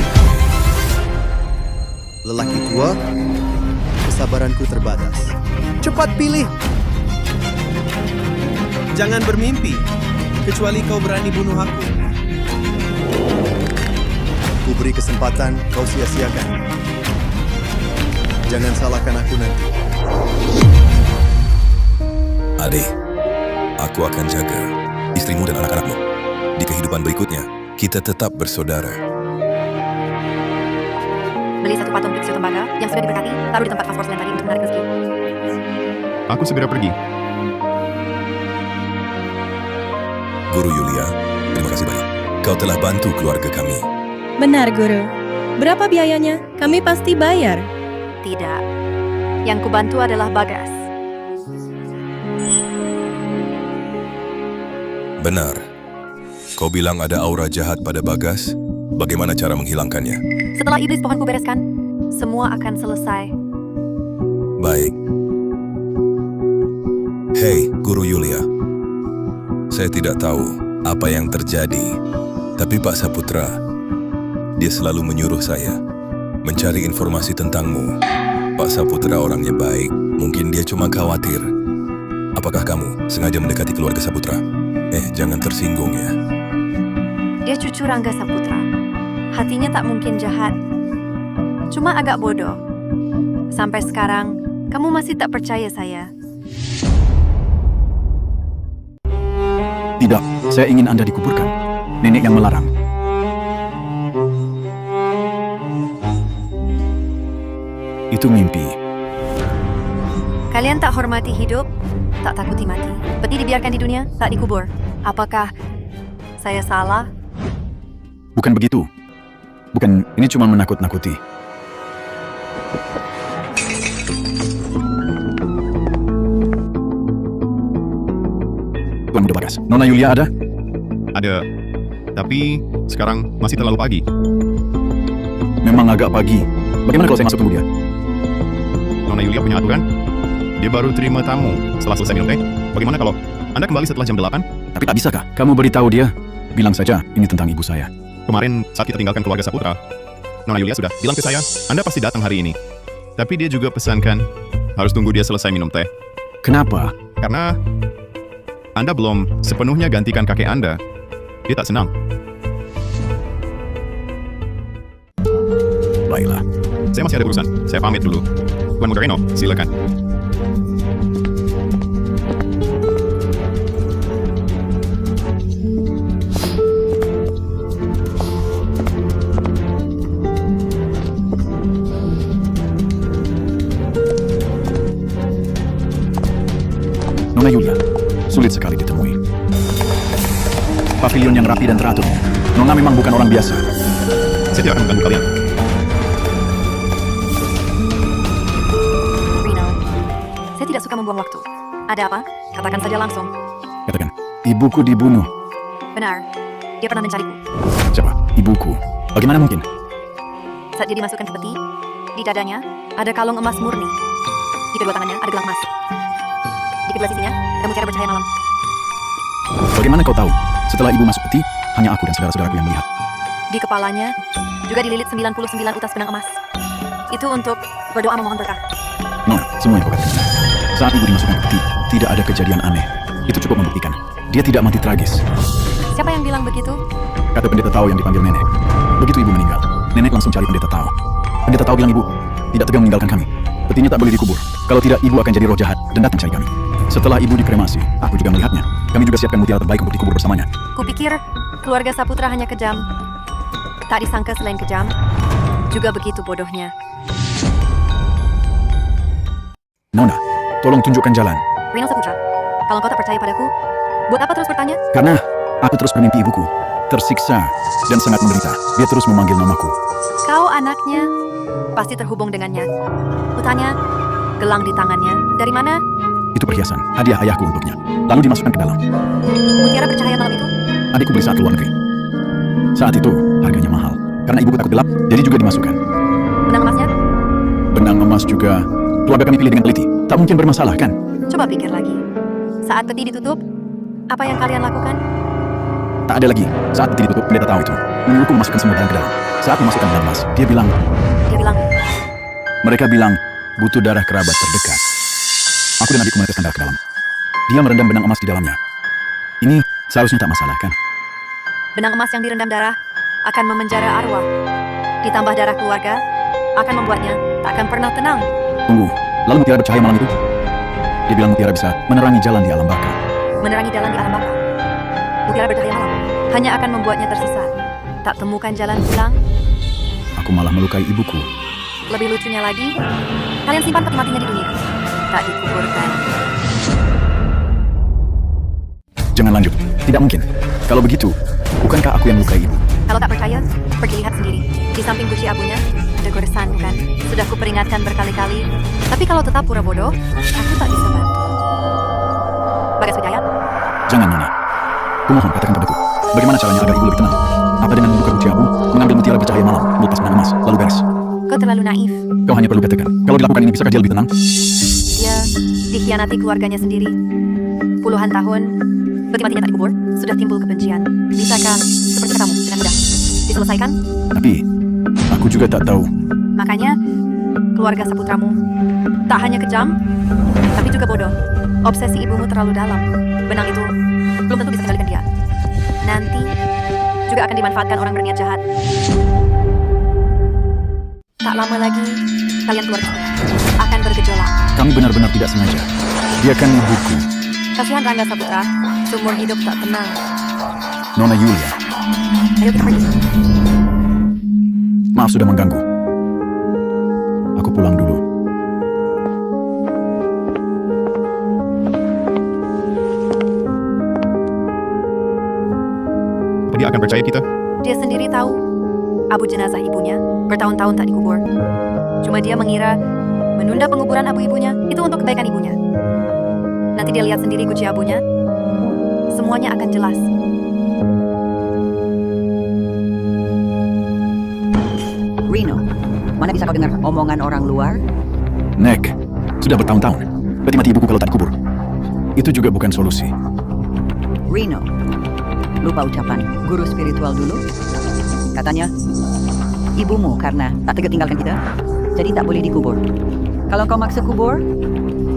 Lelaki tua, kesabaranku terbatas. Cepat pilih. Jangan bermimpi, kecuali kau berani bunuh aku. Ku beri kesempatan, kau sia-siakan. Jangan salahkan aku nanti. Adik, aku akan jaga istrimu dan anak-anakmu. Di kehidupan berikutnya, kita tetap bersaudara. Beli 1 patung pixie tembaga yang sudah diberkati, taruh di tempat fast porcelain tadi untuk menarik rezeki. Aku segera pergi. Guru Yulia, terima kasih banyak. Kau telah bantu keluarga kami. Benar, Guru. Berapa biayanya? Kami pasti bayar. Tidak. Yang kubantu adalah Bagas. Benar. Kau bilang ada aura jahat pada Bagas. Bagaimana cara menghilangkannya? Setelah iblis pohonku bereskan, semua akan selesai. Baik. Hei, Guru Yulia. Saya tidak tahu apa yang terjadi, tapi Pak Saputra, dia selalu menyuruh saya mencari informasi tentangmu. Pak Saputra orangnya baik, mungkin dia cuma khawatir. Apakah kamu sengaja mendekati keluarga Saputra? Jangan tersinggung ya. Dia cucu Rangga Saputra. Hatinya tak mungkin jahat. Cuma agak bodoh. Sampai sekarang, kamu masih tak percaya saya. Tidak, saya ingin Anda dikuburkan. Nenek yang melarang. Itu mimpi. Kalian tak hormati hidup, tak takuti mati. Peti dibiarkan di dunia, tak dikubur. Apakah saya salah? Bukan begitu. Bukan, ini cuma menakut-nakuti. Tuan Muda Bagas, Nona Yulia ada? Ada. Tapi sekarang masih terlalu pagi. Memang agak pagi. Bagaimana kalau saya masuk tunggu dia? Nona Yulia punya aturan. Dia baru terima tamu setelah selesai minum teh. Bagaimana kalau Anda kembali setelah jam 8? Tapi tak bisakah? Kamu beritahu dia. Bilang saja, ini tentang ibu saya. Kemarin saat kita tinggalkan keluarga Saputra, Nona Yulia sudah bilang ke saya, Anda pasti datang hari ini. Tapi dia juga pesankan, harus tunggu dia selesai minum teh. Kenapa? Karena Anda belum sepenuhnya gantikan kakek Anda. Dia tak senang. Baiklah. Saya masih ada urusan. Saya pamit dulu. Tuan Mugareno, silakan. Nona Yulia, sulit sekali ditemui. Pavilion yang rapi dan teratur. Nona memang bukan orang biasa. Saya tidak akan mengganggu kalian. Reno, saya tidak suka membuang waktu. Ada apa? Katakan saja langsung. Katakan, ibuku dibunuh. Benar, dia pernah mencariku. Siapa? Ibuku. Bagaimana mungkin? Saat dia dimasukkan ke peti, di dadanya ada kalung emas murni. Di kedua tangannya ada gelang emas. Di kedua sisinya ada mutiara bercahaya malam. Bagaimana kau tahu? Setelah ibu masuk peti, hanya aku dan saudara-saudaraku yang melihat. Di kepalanya juga dililit 99 utas benang emas. Itu untuk berdoa memohon berkah. Nona, semua yang kau katakan. Saat ibu dimasukkan ke peti, tidak ada kejadian aneh. Itu cukup membuktikan. Dia tidak mati tragis. Siapa yang bilang begitu? Kata pendeta Tao yang dipanggil nenek. Begitu ibu meninggal, nenek langsung cari pendeta Tao. Pendeta Tao bilang ibu tidak tegang meninggalkan kami. Petinya tak boleh dikubur. Kalau tidak, ibu akan jadi roh jahat dan datang cari kami. Setelah ibu dikremasi, aku juga melihatnya. Kami juga siapkan mutiara terbaik untuk dikubur bersamanya. Kupikir keluarga Saputra hanya kejam. Tak disangka selain kejam, juga begitu bodohnya. Nona, tolong tunjukkan jalan. Reno Saputra, kalau kau tak percaya padaku, buat apa terus bertanya? Karena aku terus bermimpi ibuku. Tersiksa dan sangat menderita. Dia terus memanggil namaku. Kau anaknya, pasti terhubung dengannya. Kutanya, gelang di tangannya, dari mana? Itu perhiasan, hadiah ayahku untuknya. Lalu dimasukkan ke dalam. Mutiara bercahaya malam itu? Adikku beli saat ke luar negeri. Saat itu, harganya mahal. Karena ibuku takut gelap, jadi juga dimasukkan. Benang emasnya? Benang emas juga. Keluarga kami pilih dengan teliti. Tak mungkin bermasalah, kan? Coba pikir lagi. Saat peti ditutup, apa yang kalian lakukan? Tak ada lagi. Saat peti ditutup, pendeta tahu itu. Menyuruhku memasukkan semua barang ke dalam. Saat memasukkan benang emas, dia bilang... Mereka bilang, butuh darah kerabat terdekat. Aku dan adikku meneteskan darah ke dalam. Dia merendam benang emas di dalamnya. Ini seharusnya tak masalah, kan? Benang emas yang direndam darah akan memenjara arwah. Ditambah darah keluarga akan membuatnya tak akan pernah tenang. Tunggu, lalu mutiara bercahaya malam itu? Dia bilang mutiara bisa menerangi jalan di alam baka. Menerangi jalan di alam baka. Mutiara bercahaya malam hanya akan membuatnya tersesat. Tak temukan jalan pulang. Aku malah melukai ibuku. Lebih lucunya lagi, kalian simpan peti matinya di dunia. Tak dikuburkan. Jangan lanjut. Tidak mungkin. Kalau begitu, bukankah aku yang melukai ibu? Kalau tak percaya, pergi lihat sendiri. Di samping guci abunya, ada goresan, bukan? Sudah kuperingatkan berkali-kali. Tapi kalau tetap pura bodoh, aku tak bisa bantu. Bagas Wijaya? Jangan, Nona. Kumohon, katakan padaku. Bagaimana caranya agar ibu lebih tenang? Apa dengan membuka guci abu, mengambil mutiara bercahaya malam, melepas benang emas, lalu beres? Kau terlalu naif. Kau hanya perlu katakan. Kalau dilakukan ini, bisakah dia lebih tenang? Dia dikhianati keluarganya sendiri. Puluhan tahun, peti matinya tak dikubur, sudah timbul kebencian. Bisakah seperti kamu dengan mudah diselesaikan? Tapi, aku juga tak tahu. Makanya, keluarga Saputramu tak hanya kejam, tapi juga bodoh. Obsesi ibumu terlalu dalam. Benang itu belum tentu bisa kendalikan dia. Nanti juga akan dimanfaatkan orang berniat jahat. Tak lama lagi, kalian keluarga akan bergejolak. Kami benar-benar tidak sengaja. Dia kan ibuku. Kasihan Rangga Saputra, seumur hidup tak tenang. Nona Yulia. Ayo kita pergi. Maaf sudah mengganggu. Aku pulang dulu. dia akan percaya kita? Dia sendiri tahu abu jenazah ibunya bertahun-tahun tak dikubur. Cuma dia mengira menunda penguburan abu ibunya itu untuk kebaikan ibunya. Nanti dia lihat sendiri kunci abunya. Semuanya akan jelas. Reno, mana bisa kau dengar omongan orang luar? Nek, sudah bertahun-tahun. Peti mati ibuku kalau tak dikubur. Itu juga bukan solusi. Reno, lupa ucapan guru spiritual dulu? Katanya, ibumu karena tak tega tinggalkan kita, jadi tak boleh dikubur. Kalau kau maksa kubur,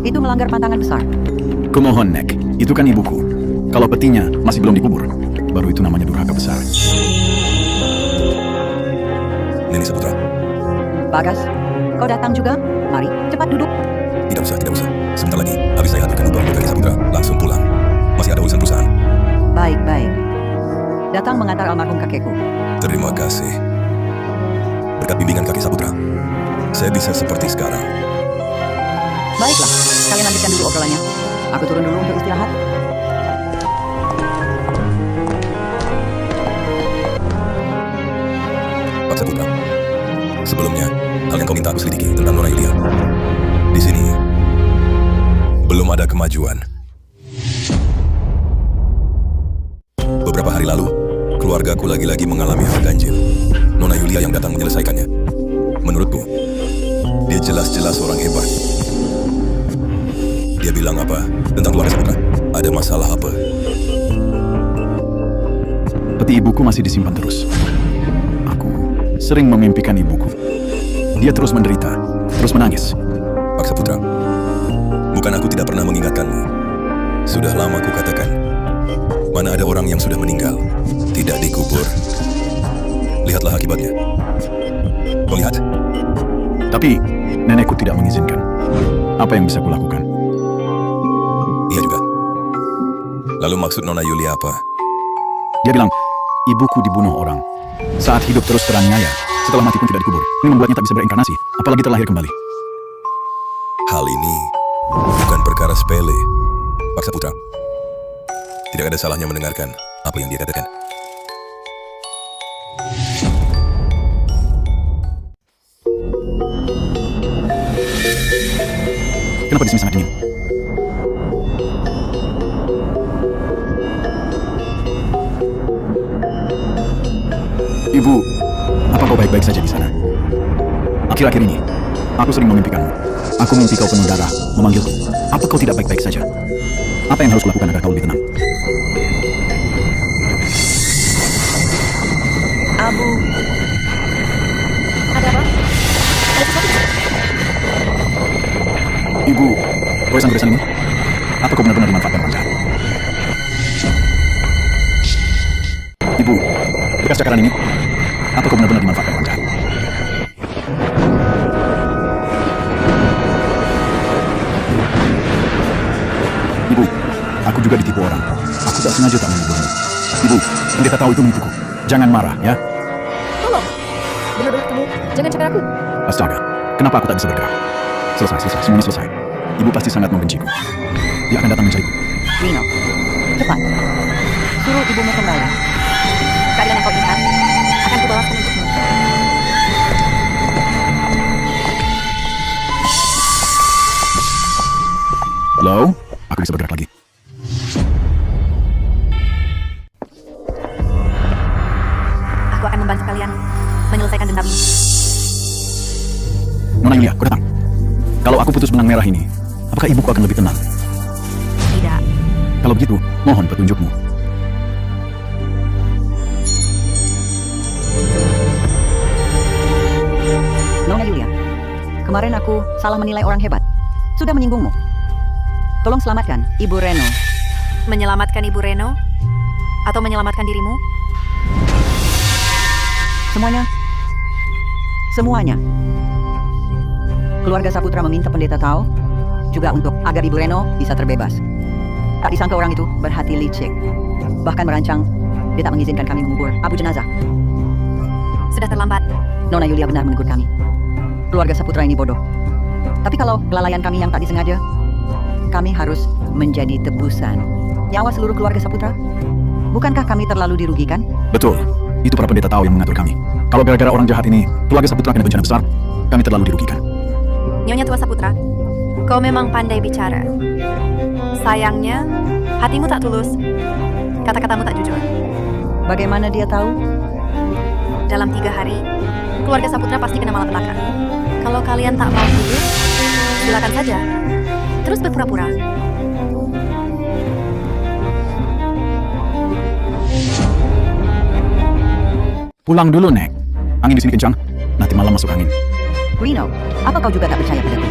itu melanggar pantangan besar. Kumohon, Nek. Itu kan ibuku. Kalau petinya masih belum dikubur, baru itu namanya durhaka besar. Nini Saputra. Bagas, kau datang juga? Mari, cepat duduk. Tidak usah. Sebentar lagi, habis saya hadirkan upah untuk Nini Saputra. Langsung pulang. Masih ada urusan perusahaan. Baik. Datang mengantar almarhum kakekku. Terima kasih. Berkat bimbingan kakek Saputra, saya bisa seperti sekarang. Baiklah, kalian lanjutkan dulu obrolannya. Aku turun dulu untuk istirahat. Pak Saputra, sebelumnya, hal yang kau minta aku selidiki tentang Nona Yulia. Di sini, belum ada kemajuan. Beberapa hari lalu, keluargaku lagi-lagi mengalami hal ganjil. Nona Yulia yang datang menyelesaikannya. Menurutku, dia jelas-jelas orang hebat. Dia bilang apa tentang keluarga Saputra? Ada masalah apa? Peti ibuku masih disimpan terus. Aku sering memimpikan ibuku. Dia terus menderita, terus menangis. Pak Saputra, bukan aku tidak pernah mengingatkanmu. Sudah lama ku katakan, mana ada orang yang sudah meninggal, tidak dikubur. Lihatlah akibatnya. Kau lihat? Tapi nenekku tidak mengizinkan. Apa yang bisa kulakukan? Iya juga. Lalu maksud Nona Yulia apa? Dia bilang, ibuku dibunuh orang. Saat hidup terus teraniaya, setelah mati pun tidak dikubur. Ini membuatnya tak bisa berinkarnasi, apalagi terlahir kembali. Hal ini bukan perkara sepele, Pak Saputra. Tidak ada salahnya mendengarkan apa yang dia katakan. Kenapa di sini sangat dingin? Ibu, apa kau baik-baik saja di sana? Akhir-akhir ini, aku sering memimpikanmu. Aku mimpi kau penuh darah, memanggilku. Apa kau tidak baik-baik saja? Apa yang harus kulakukan agar kau lebih tenang? Abu. Ada apa? Ada sesuatu? Ibu, goresan-goresan ini? Apa kau benar-benar dimanfaatkan orang jahat? Ibu, bekas cakaran ini? Apa kau benar-benar dimanfaatkan orang jahat? Ibu, aku juga ditipu orang. Aku tak sengaja tak membunuhmu. Ibu, pendeta tahu itu menipuku. Jangan marah, ya? Tolong. Benar-benar kamu, jangan cakar aku. Astaga, kenapa aku tak bisa bergerak? Selesai, semuanya selesai. Ibu pasti sangat membenciku. Dia akan datang mencariku. Reno, cepat. Suruh ibumu kembali. Keadilan yang kau inginkan akan kubawakan untukmu. Halo, aku bisa bergerak lagi. Aku akan membantu kalian menyelesaikan dendam ini. Nona Yulia, kau datang. Kalau aku putus benang merah ini, apakah ibuku akan lebih tenang? Tidak. Kalau begitu, mohon petunjukmu. Nona Yulia, kemarin aku salah menilai orang hebat. Sudah menyinggungmu. Tolong selamatkan Ibu Reno. Menyelamatkan Ibu Reno? Atau menyelamatkan dirimu? Semuanya. Keluarga Saputra meminta pendeta Tao juga untuk agar Ibu Reno bisa terbebas. Tak disangka orang itu berhati licik. Bahkan merancang dia tak mengizinkan kami mengubur abu jenazah. Sudah terlambat. Nona Yulia benar menegur kami. Keluarga Saputra ini bodoh. Tapi kalau kelalaian kami yang tak disengaja, kami harus menjadi tebusan nyawa seluruh keluarga Saputra. Bukankah kami terlalu dirugikan? Betul. Itu para pendeta tahu yang mengatur kami. Kalau gara-gara orang jahat ini, keluarga Saputra kena bencana besar, kami terlalu dirugikan. Nyonya Tua Saputra, kau memang pandai bicara. Sayangnya, hatimu tak tulus. Kata-katamu tak jujur. Bagaimana dia tahu? Dalam 3 hari, keluarga Saputra pasti kena malapetaka. Kalau kalian tak mau jujur, silakan saja. Terus berpura-pura. Pulang dulu, Nek. Angin di sini kencang. Nanti malam masuk angin. Reno, apa kau juga tak percaya padaku?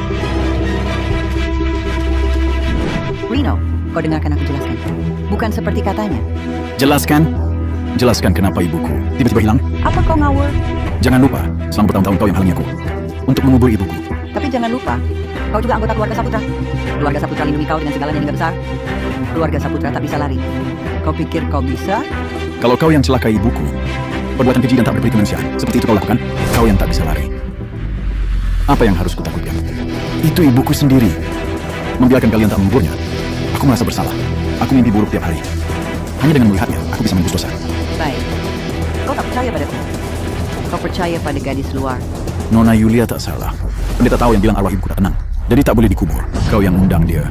Reno, kau dengarkan aku jelaskan. Bukan seperti katanya. Jelaskan. Jelaskan kenapa ibuku tiba-tiba hilang. Apa kau ngawur? Jangan lupa, selama bertahun-tahun kau yang halangi aku untuk mengubur ibuku. Tapi jangan lupa, kau juga anggota keluarga Saputra. Keluarga Saputra lindungi kau dengan segalanya hingga besar. Keluarga Saputra tak bisa lari. Kau pikir kau bisa? Kalau kau yang celakai ibuku, perbuatan keji dan tak berbudi kemanusiaan, seperti itu kau lakukan, kau yang tak bisa lari. Apa yang harus kutakutkan? Itu ibuku sendiri. Membiarkan kalian tak menguburnya, aku merasa bersalah. Aku mimpi buruk tiap hari. Hanya dengan melihatnya, aku bisa menembus dosa. Baik. Kau tak percaya padaku. Kau percaya pada gadis luar. Nona Yulia tak salah. Pendeta tahu yang bilang arwah ibuku tak tenang. Jadi tak boleh dikubur. Kau yang undang dia.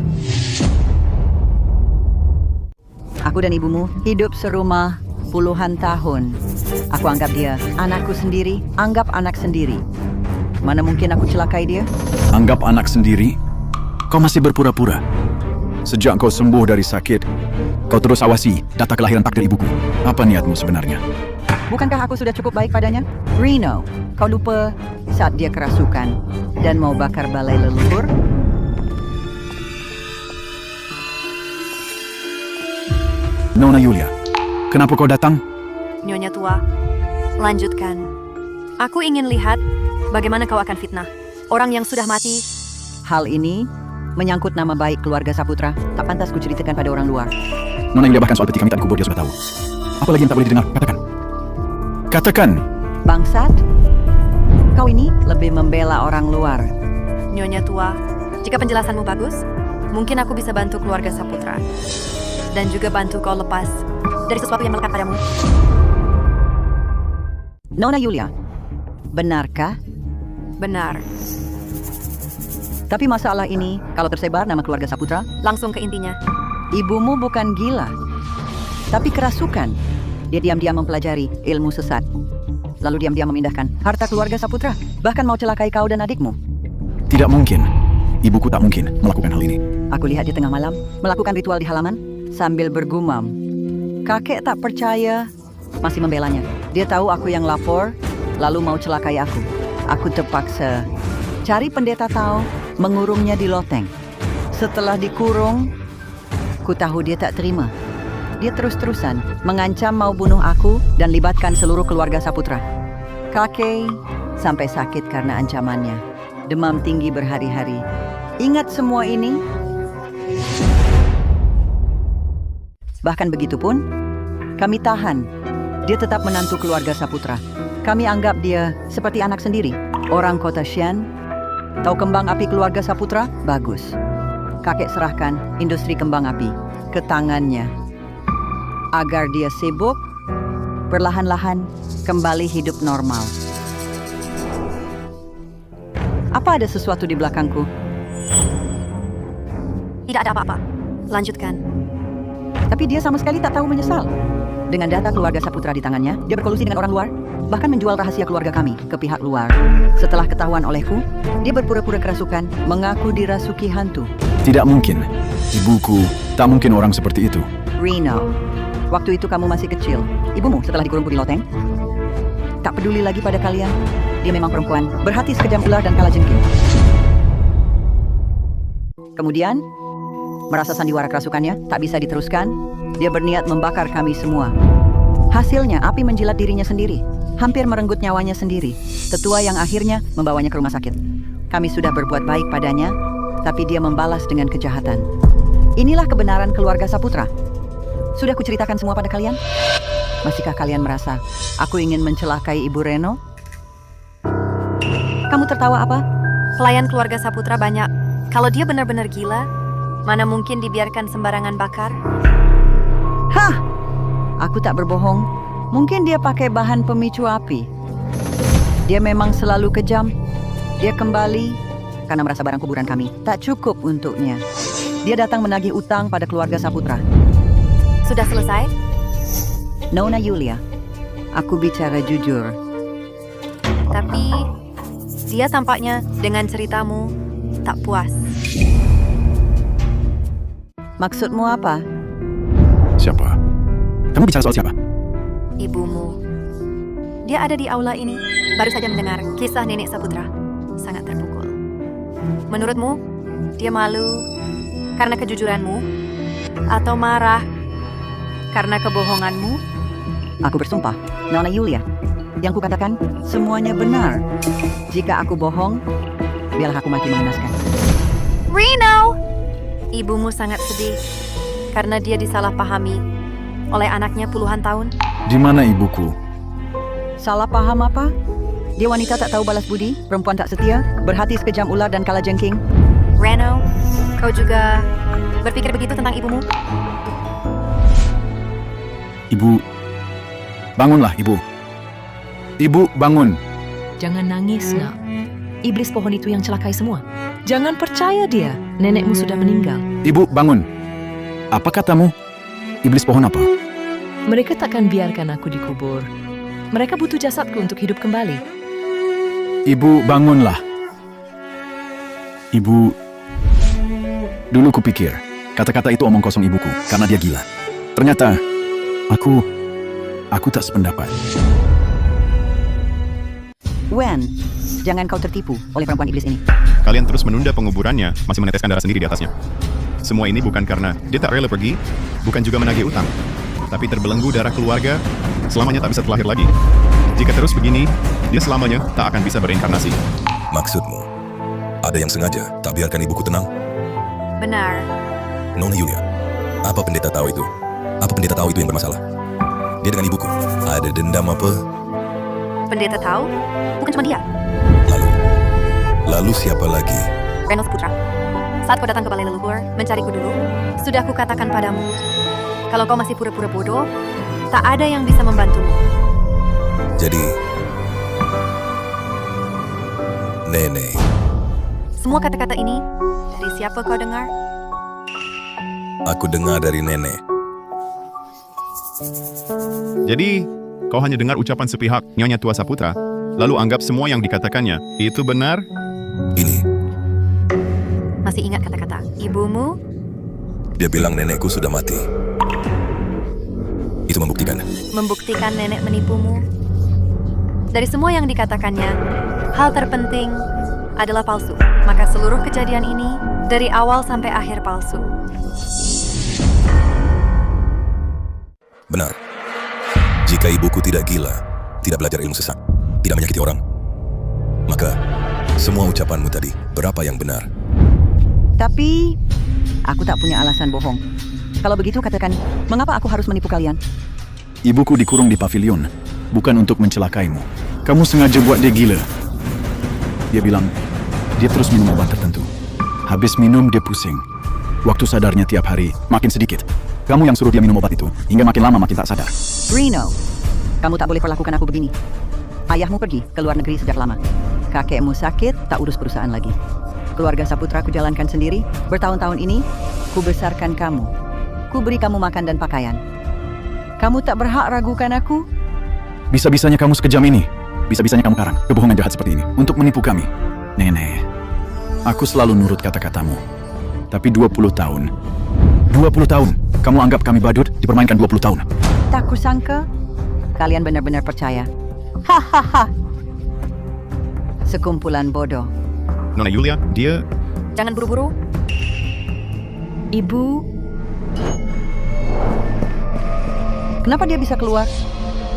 Aku dan ibumu hidup serumah puluhan tahun. Aku anggap dia anakku sendiri, anggap anak sendiri. Mana mungkin aku celakai dia? Anggap anak sendiri? Kau masih berpura-pura. Sejak kau sembuh dari sakit, kau terus awasi data kelahiran takdir ibuku. Apa niatmu sebenarnya? Bukankah aku sudah cukup baik padanya? Reno, kau lupa saat dia kerasukan dan mau bakar balai leluhur? Nona Yulia, kenapa kau datang? Nyonya Tua, lanjutkan. Aku ingin lihat bagaimana kau akan fitnah orang yang sudah mati. Hal ini menyangkut nama baik keluarga Saputra. Tak pantas kuceritakan pada orang luar. Nona Yulia bahkan soal peti kami tak dikubur dia sudah tahu. Apa lagi yang tak boleh didengar? Katakan. Katakan. Bangsat, kau ini lebih membela orang luar. Nyonya Tua, jika penjelasanmu bagus, mungkin aku bisa bantu keluarga Saputra. Dan juga bantu kau lepas dari sesuatu yang melekat padamu. Nona Yulia, benarkah? Benar. Tapi masalah ini, kalau tersebar nama keluarga Saputra, langsung ke intinya. Ibumu bukan gila, tapi kerasukan. Dia diam-diam mempelajari ilmu sesat. Lalu diam-diam memindahkan harta keluarga Saputra. Bahkan mau celakai kau dan adikmu. Tidak mungkin. Ibuku tak mungkin melakukan hal ini. Aku lihat di tengah malam, melakukan ritual di halaman, sambil bergumam. Kakek tak percaya, masih membelanya. Dia tahu aku yang lapor, lalu mau celakai aku. Aku terpaksa cari pendeta tahu, mengurungnya di loteng. Setelah dikurung, ku tahu dia tak terima. Dia terus-terusan mengancam mau bunuh aku dan libatkan seluruh keluarga Saputra. Kakek sampai sakit karena ancamannya. Demam tinggi berhari-hari. Ingat semua ini? Bahkan begitu pun, kami tahan. Dia tetap menantu keluarga Saputra. Kami anggap dia seperti anak sendiri. Orang kota Xian. Tahu kembang api keluarga Saputra? Bagus. Kakek serahkan industri kembang api ke tangannya. Agar dia sibuk, perlahan-lahan kembali hidup normal. Apa ada sesuatu di belakangku? Tidak ada apa-apa. Lanjutkan. Tapi dia sama sekali tak tahu menyesal. Dengan data keluarga Saputra di tangannya, dia berkolusi dengan orang luar, bahkan menjual rahasia keluarga kami ke pihak luar. Setelah ketahuan olehku, dia berpura-pura kerasukan, mengaku dirasuki hantu. Tidak mungkin. Ibuku tak mungkin orang seperti itu. Reno, waktu itu kamu masih kecil. Ibumu setelah dikurung di loteng, tak peduli lagi pada kalian. Dia memang perempuan, berhati sekejam ular dan kalajengking. Kemudian, merasa sandiwara kerasukannya tak bisa diteruskan, dia berniat membakar kami semua. Hasilnya, api menjilat dirinya sendiri, hampir merenggut nyawanya sendiri. Tetua yang akhirnya membawanya ke rumah sakit. Kami sudah berbuat baik padanya, tapi dia membalas dengan kejahatan. Inilah kebenaran keluarga Saputra. Sudah kuceritakan semua pada kalian? Masihkah kalian merasa aku ingin mencelakai Ibu Reno? Kamu tertawa apa? Pelayan keluarga Saputra banyak. Kalau dia benar-benar gila, mana mungkin dibiarkan sembarangan bakar? Hah! Aku tak berbohong. Mungkin dia pakai bahan pemicu api. Dia memang selalu kejam. Dia kembali karena merasa barang kuburan kami tak cukup untuknya. Dia datang menagih utang pada keluarga Saputra. Sudah selesai? Nona Yulia, aku bicara jujur. Tapi dia tampaknya dengan ceritamu tak puas. Maksudmu apa? Siapa? Kamu bicara soal siapa? Ibumu. Dia ada di aula ini, baru saja mendengar kisah nenek Saputra. Sangat terpukul. Menurutmu, dia malu karena kejujuranmu? Atau marah karena kebohonganmu? Aku bersumpah, Nona Yulia, yang kukatakan semuanya benar. Jika aku bohong, biarlah aku mati mengenaskan. Reno! Ibumu sangat sedih karena dia disalahpahami oleh anaknya puluhan tahun. Di mana ibuku? Salah paham apa? Dia wanita tak tahu balas budi, perempuan tak setia, berhati sekejam ular dan kalajengking. Reno, kau juga berpikir begitu tentang ibumu? Ibu, bangunlah ibu. Ibu, bangun. Jangan nangis, nak. Iblis pohon itu yang celakai semua. Jangan percaya dia. Nenekmu sudah meninggal. Ibu, bangun. Apa katamu? Iblis pohon apa? Mereka takkan biarkan aku dikubur. Mereka butuh jasadku untuk hidup kembali. Ibu, bangunlah. Ibu, dulu kupikir kata-kata itu omong kosong ibuku karena dia gila. Ternyata aku tak sependapat. Wen, jangan kau tertipu oleh perempuan iblis ini. Kalian terus menunda penguburannya, masih meneteskan darah sendiri di atasnya. Semua ini bukan karena dia tak rela pergi, bukan juga menagih utang, tapi terbelenggu darah keluarga, selamanya tak bisa terlahir lagi. Jika terus begini, dia selamanya tak akan bisa bereinkarnasi. Maksudmu, ada yang sengaja tak biarkan ibuku tenang? Benar. Nona Yulia, apa pendeta tahu itu? Apa pendeta tahu itu yang bermasalah? Dia dengan ibuku, ada dendam apa? Pendeta tahu? Bukan cuma dia. Lalu siapa lagi? Reno Saputra. Saat kau datang ke balai leluhur, mencariku dulu, sudah kukatakan padamu, kalau kau masih pura-pura bodoh, tak ada yang bisa membantumu. Jadi, Nenek. Semua kata-kata ini, dari siapa kau dengar? Aku dengar dari Nenek. Jadi, kau hanya dengar ucapan sepihak Nyonya Tua Saputra, lalu anggap semua yang dikatakannya itu benar? Ini. Masih ingat kata-kata ibumu? Dia bilang nenekku sudah mati. Itu membuktikan. Membuktikan nenek menipumu. Dari semua yang dikatakannya, hal terpenting adalah palsu. Maka seluruh kejadian ini dari awal sampai akhir palsu. Benar. Jika ibuku tidak gila, tidak belajar ilmu sesat, tidak menyakiti orang, maka semua ucapanmu tadi, berapa yang benar? Tapi, aku tak punya alasan bohong. Kalau begitu katakan, mengapa aku harus menipu kalian? Ibuku dikurung di pavilion, bukan untuk mencelakaimu. Kamu sengaja buat dia gila. Dia bilang, dia terus minum obat tertentu. Habis minum, dia pusing. Waktu sadarnya tiap hari, makin sedikit. Kamu yang suruh dia minum obat itu, hingga makin lama makin tak sadar. Reno, kamu tak boleh perlakukan aku begini. Ayahmu pergi ke luar negeri sejak lama. Kakekmu sakit, tak urus perusahaan lagi. Keluarga Saputra ku jalankan sendiri. Bertahun-tahun ini, ku besarkan kamu. Ku beri kamu makan dan pakaian. Kamu tak berhak ragukan aku? Bisa-bisanya kamu sekejam ini. Bisa-bisanya kamu karang kebohongan jahat seperti ini untuk menipu kami. Nenek, aku selalu nurut kata-katamu. Tapi 20 tahun, kamu anggap kami badut dipermainkan 20 tahun. Tak kusangka, kalian benar-benar percaya. Hahaha. Sekumpulan bodoh. Nona Yulia, dia... Jangan buru-buru. Ibu... Kenapa dia bisa keluar?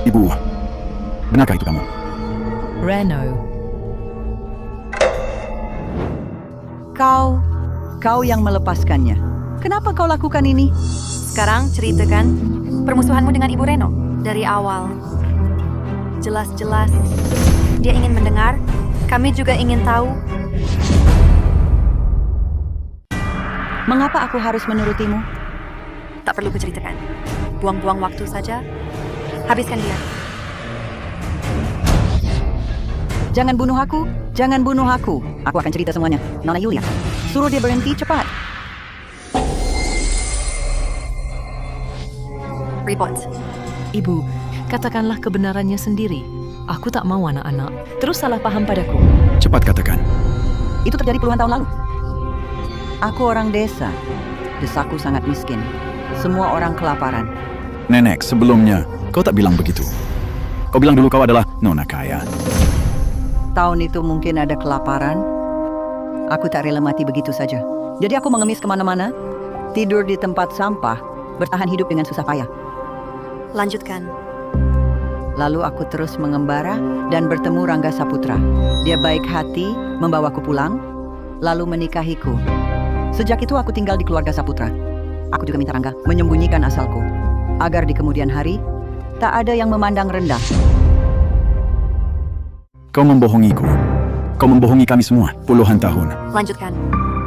Ibu, benarkah itu kamu? Reno. Kau yang melepaskannya. Kenapa kau lakukan ini? Sekarang ceritakan permusuhanmu dengan Ibu Reno dari awal. Jelas-jelas dia ingin mendengar, kami juga ingin tahu. Mengapa aku harus menurutimu? Tak perlu kuceritakan. Buang-buang waktu saja. Habiskan dia. Jangan bunuh aku, jangan bunuh aku. Aku akan cerita semuanya. Nona Yulia, suruh dia berhenti cepat. Report. Ibu, katakanlah kebenarannya sendiri. Aku tak mau anak-anak terus salah paham padaku. Cepat katakan. Itu terjadi puluhan tahun lalu. Aku orang desa. Desaku sangat miskin. Semua orang kelaparan. Nenek, sebelumnya kau tak bilang begitu. Kau bilang dulu kau adalah nona kaya. Tahun itu mungkin ada kelaparan. Aku tak rela mati begitu saja. Jadi aku mengemis kemana-mana, tidur di tempat sampah, bertahan hidup dengan susah payah. Lanjutkan. Lalu aku terus mengembara dan bertemu Rangga Saputra. Dia baik hati, membawaku pulang, lalu menikahiku. Sejak itu aku tinggal di keluarga Saputra. Aku juga minta Rangga menyembunyikan asalku, agar di kemudian hari, tak ada yang memandang rendah. Kau membohongiku. Kau membohongi kami semua puluhan tahun. Lanjutkan.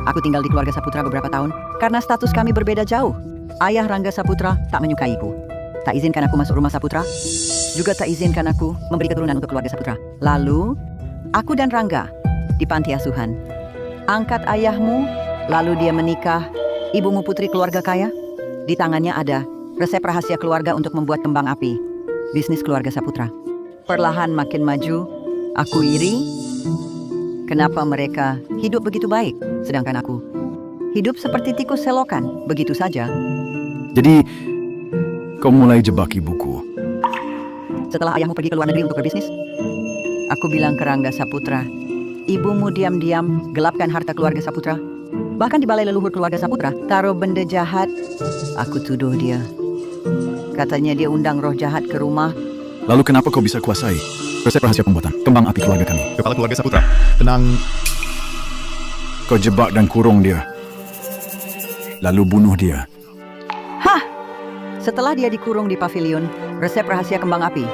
Aku tinggal di keluarga Saputra beberapa tahun karena status kami berbeda jauh. Ayah Rangga Saputra tak menyukaiku. Tak izinkan aku masuk rumah Saputra. Juga tak izinkan aku memberi keturunan untuk keluarga Saputra. Lalu, aku dan Rangga di panti asuhan. Angkat ayahmu, lalu dia menikah. Ibumu putri keluarga kaya. Di tangannya ada resep rahasia keluarga untuk membuat kembang api. Bisnis keluarga Saputra. Perlahan makin maju. Aku iri. Kenapa mereka hidup begitu baik, sedangkan aku hidup seperti tikus selokan, begitu saja. Jadi, kau mulai jebak ibuku. Setelah ayahmu pergi ke luar negeri untuk berbisnis, aku bilang ke Rangga Saputra, ibumu diam-diam gelapkan harta keluarga Saputra. Bahkan di balai leluhur keluarga Saputra, taruh benda jahat. Aku tuduh dia. Katanya dia undang roh jahat ke rumah. Lalu kenapa kau bisa kuasai resep rahasia pembuatan kembang api keluarga kami? Kepala keluarga Saputra, tenang. Kau jebak dan kurung dia. Lalu bunuh dia. Hah! Setelah dia dikurung di pavilion, resep rahasia kembang api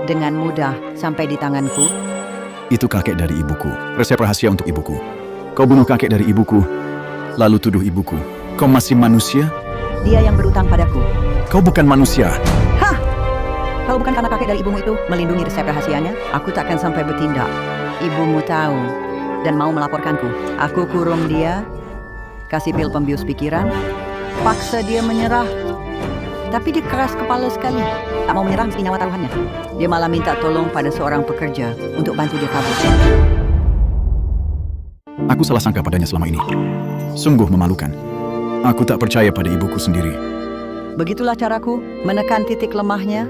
dengan mudah sampai di tanganku. Itu kakek dari ibuku. Resep rahasia untuk ibuku. Kau bunuh kakek dari ibuku, lalu tuduh ibuku. Kau masih manusia? Dia yang berutang padaku. Kau bukan manusia. Hah! Kalau bukan karena kakek dari ibumu itu melindungi resep rahasianya, aku takkan sampai bertindak. Ibumu tahu dan mau melaporkanku. Aku kurung dia, kasih pil pembius pikiran, paksa dia menyerah. Tapi dia keras kepala sekali, tak mau menyerah meski nyawa taruhannya. Dia malah minta tolong pada seorang pekerja untuk bantu dia kabur. Aku salah sangka padanya selama ini. Sungguh memalukan. Aku tak percaya pada ibuku sendiri. Begitulah caraku menekan titik lemahnya,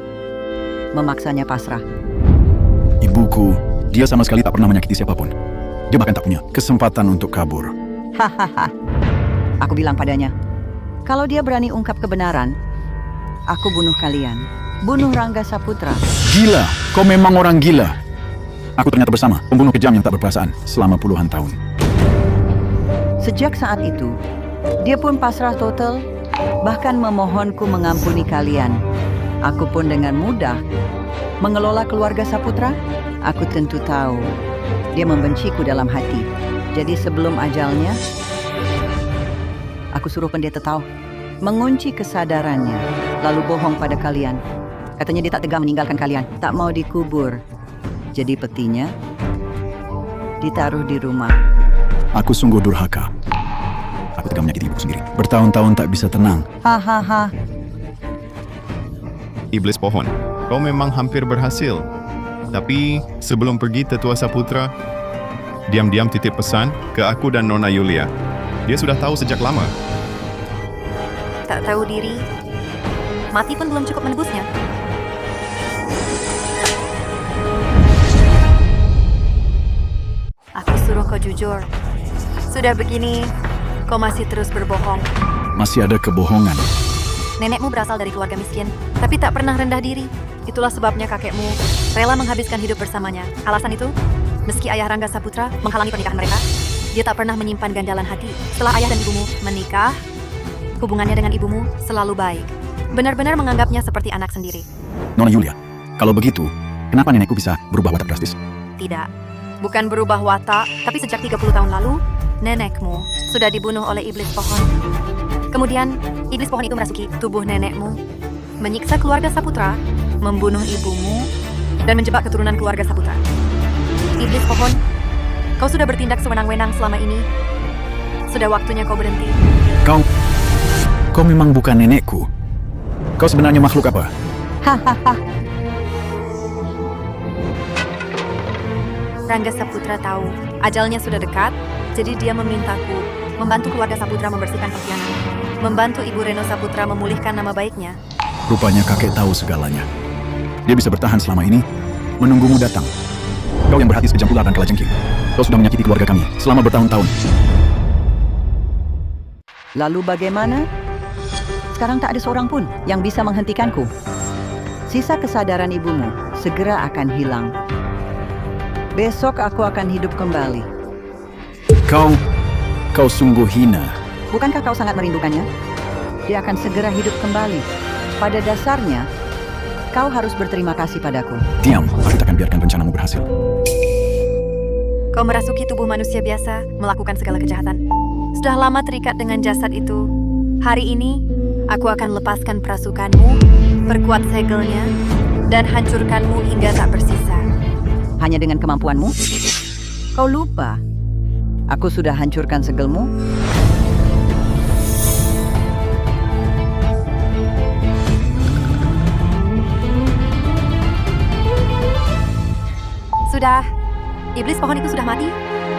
memaksanya pasrah. Ibuku, dia sama sekali tak pernah menyakiti siapapun. Dia bahkan tak punya kesempatan untuk kabur. Hahaha. Aku bilang padanya, kalau dia berani ungkap kebenaran, aku bunuh kalian. Bunuh Rangga Saputra. Gila, kau memang orang gila. Aku ternyata bersama pembunuh kejam yang tak berperasaan selama puluhan tahun. Sejak saat itu, dia pun pasrah total, bahkan memohonku mengampuni kalian. Aku pun dengan mudah mengelola keluarga Saputra. Aku tentu tahu dia membenciku dalam hati. Jadi sebelum ajalnya, aku suruh pendeta tahu mengunci kesadarannya, lalu bohong pada kalian. Katanya dia tak tega meninggalkan kalian, tak mau dikubur. Jadi petinya ditaruh di rumah. Aku sungguh durhaka. Aku tega menyakiti ibu sendiri. Bertahun-tahun tak bisa tenang. Hahaha. Iblis pohon, kau memang hampir berhasil. Tapi sebelum pergi Tetua Saputra, diam-diam titip pesan ke aku dan Nona Yulia. Dia sudah tahu sejak lama. Tak tahu diri, mati pun belum cukup menebusnya. Aku suruh kau jujur. Sudah begini, kau masih terus berbohong. Masih ada kebohongan. Nenekmu berasal dari keluarga miskin, tapi tak pernah rendah diri. Itulah sebabnya kakekmu rela menghabiskan hidup bersamanya. Alasan itu, meski ayah Rangga Saputra menghalangi pernikahan mereka, dia tak pernah menyimpan ganjalan hati. Setelah ayah dan ibumu menikah, hubungannya dengan ibumu selalu baik. Benar-benar menganggapnya seperti anak sendiri. Nona Yulia, kalau begitu, kenapa nenekku bisa berubah watak drastis? Tidak, bukan berubah watak, tapi sejak 30 tahun lalu, nenekmu sudah dibunuh oleh iblis pohon. Kemudian, iblis pohon itu merasuki tubuh nenekmu, menyiksa keluarga Saputra, membunuh ibumu, dan menjebak keturunan keluarga Saputra. Iblis pohon, kau sudah bertindak sewenang-wenang selama ini. Sudah waktunya kau berhenti. Kau memang bukan nenekku. Kau sebenarnya makhluk apa? Hahaha. Rangga Saputra tahu ajalnya sudah dekat, jadi dia memintaku membantu keluarga Saputra membersihkan pengkhianat, membantu Ibu Reno Saputra memulihkan nama baiknya. Rupanya kakek tahu segalanya. Dia bisa bertahan selama ini, menunggumu datang. Kau yang berhati sekejam ular dan kalajengking. Kau sudah menyakiti keluarga kami selama bertahun-tahun. Lalu bagaimana? Sekarang tak ada seorang pun yang bisa menghentikanku. Sisa kesadaran ibumu segera akan hilang. Besok aku akan hidup kembali. Kau sungguh hina. Bukankah kau sangat merindukannya? Dia akan segera hidup kembali. Pada dasarnya, kau harus berterima kasih padaku. Diam, aku tak akan biarkan rencanamu berhasil. Kau merasuki tubuh manusia biasa, melakukan segala kejahatan. Sudah lama terikat dengan jasad itu. Hari ini, aku akan lepaskan perasukanmu, perkuat segelnya, dan hancurkanmu hingga tak bersisa. Hanya dengan kemampuanmu? Kau lupa, aku sudah hancurkan segelmu. Sudah, iblis pohon itu sudah mati,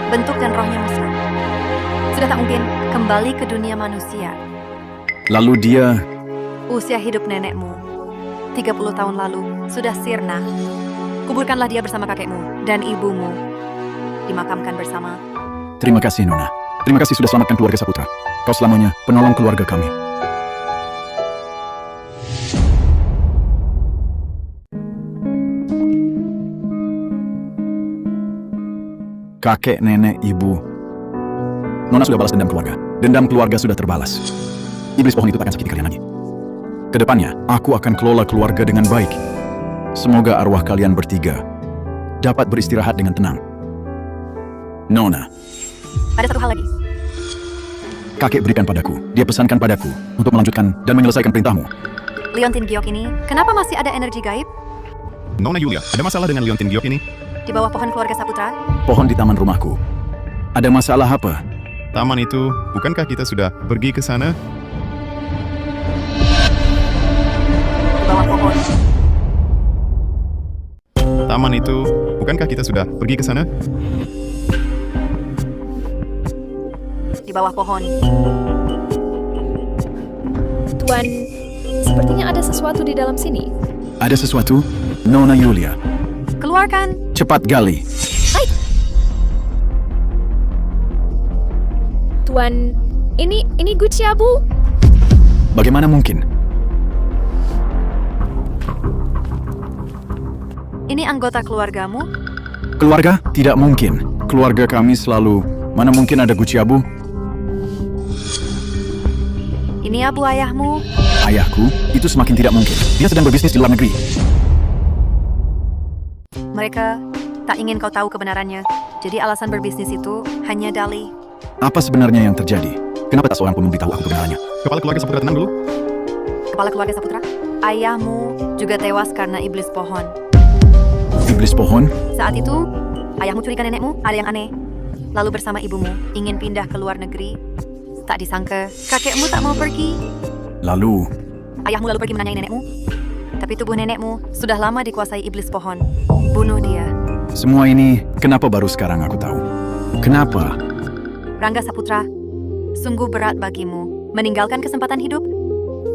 bentuk dan rohnya musnah. Sudah tak mungkin kembali ke dunia manusia. Lalu dia... Usia hidup nenekmu, 30 tahun lalu, sudah sirna. Kuburkanlah dia bersama kakekmu dan ibumu. Dimakamkan bersama. Terima kasih, Nona. Terima kasih sudah selamatkan keluarga Saputra. Kau selamanya penolong keluarga kami. Kakek, nenek, ibu. Nona sudah balas dendam keluarga. Dendam keluarga sudah terbalas. Iblis pohon itu tak akan sakiti kalian lagi. Kedepannya, aku akan kelola keluarga dengan baik. Semoga arwah kalian bertiga dapat beristirahat dengan tenang. Nona. Ada satu hal lagi. Kakek berikan padaku. Dia pesankan padaku untuk melanjutkan dan menyelesaikan perintahmu. Leontin Giok ini, kenapa masih ada energi gaib? Nona Yulia, ada masalah dengan Leontin Giok ini? Di bawah pohon keluarga Saputra? Pohon di taman rumahku. Ada masalah apa? Taman itu, bukankah kita sudah pergi ke sana? Di bawah pohon. Taman itu, bukankah kita sudah pergi ke sana? Di bawah pohon. Tuan, sepertinya ada sesuatu di dalam sini. Ada sesuatu? Nona Yulia. Keluarkan. Cepat gali. Hai. Tuan, ini Gucci Abu. Bagaimana mungkin? Ini anggota keluargamu? Keluarga? Tidak mungkin. Keluarga kami selalu... Mana mungkin ada Gucci Abu? Ini abu ayahmu? Ayahku? Itu semakin tidak mungkin. Dia sedang berbisnis di luar negeri. Mereka tak ingin kau tahu kebenarannya. Jadi alasan berbisnis itu hanya dalih. Apa sebenarnya yang terjadi? Kenapa tak seorang pun memberitahu aku kebenarannya? Kepala keluarga Saputra tenang dulu. Kepala keluarga Saputra? Ayahmu juga tewas karena iblis pohon. Iblis pohon? Saat itu, ayahmu curiga nenekmu ada yang aneh. Lalu bersama ibumu ingin pindah ke luar negeri. Tak disangka, kakekmu tak mau pergi. Lalu? Ayahmu lalu pergi menanyai nenekmu. Tapi tubuh nenekmu sudah lama dikuasai iblis pohon. Bunuh dia. Semua ini kenapa baru sekarang aku tahu? Kenapa? Rangga Saputra, sungguh berat bagimu meninggalkan kesempatan hidup,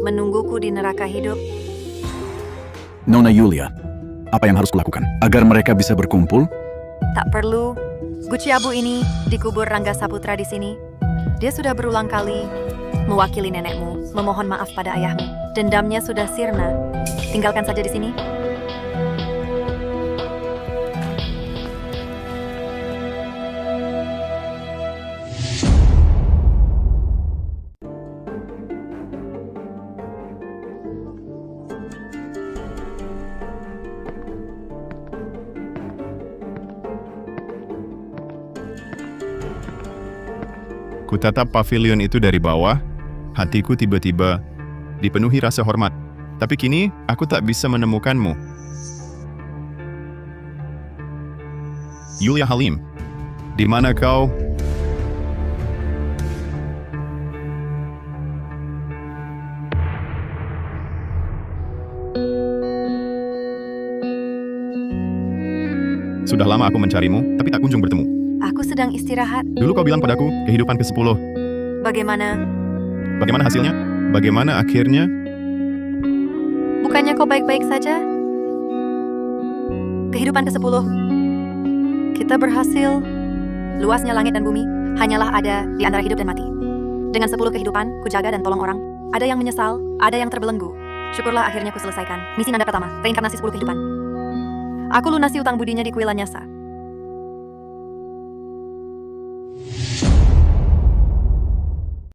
menungguku di neraka hidup. Nona Yulia, apa yang harus kulakukan agar mereka bisa berkumpul? Tak perlu. Gucci Abu ini dikubur Rangga Saputra di sini. Dia sudah berulang kali mewakili nenekmu, memohon maaf pada ayahmu. Dendamnya sudah sirna. Tinggalkan saja di sini. Kutatap pavilion itu dari bawah, hatiku tiba-tiba dipenuhi rasa hormat. Tapi kini, aku tak bisa menemukanmu. Yulia Halim, di mana kau? Sudah lama aku mencarimu, tapi tak kunjung bertemu. Aku sedang istirahat. Dulu kau bilang padaku, kehidupan ke-10. Bagaimana? Bagaimana hasilnya? Bagaimana akhirnya? Bukannya kau baik-baik saja? Kehidupan ke-10. Kita berhasil. Luasnya langit dan bumi hanyalah ada di antara hidup dan mati. Dengan 10 kehidupan, ku jaga dan tolong orang. Ada yang menyesal, ada yang terbelenggu. Syukurlah akhirnya ku selesaikan. Misi nanda pertama, reinkarnasi 10 kehidupan. Aku lunasi utang budinya di kuil Lanyasa.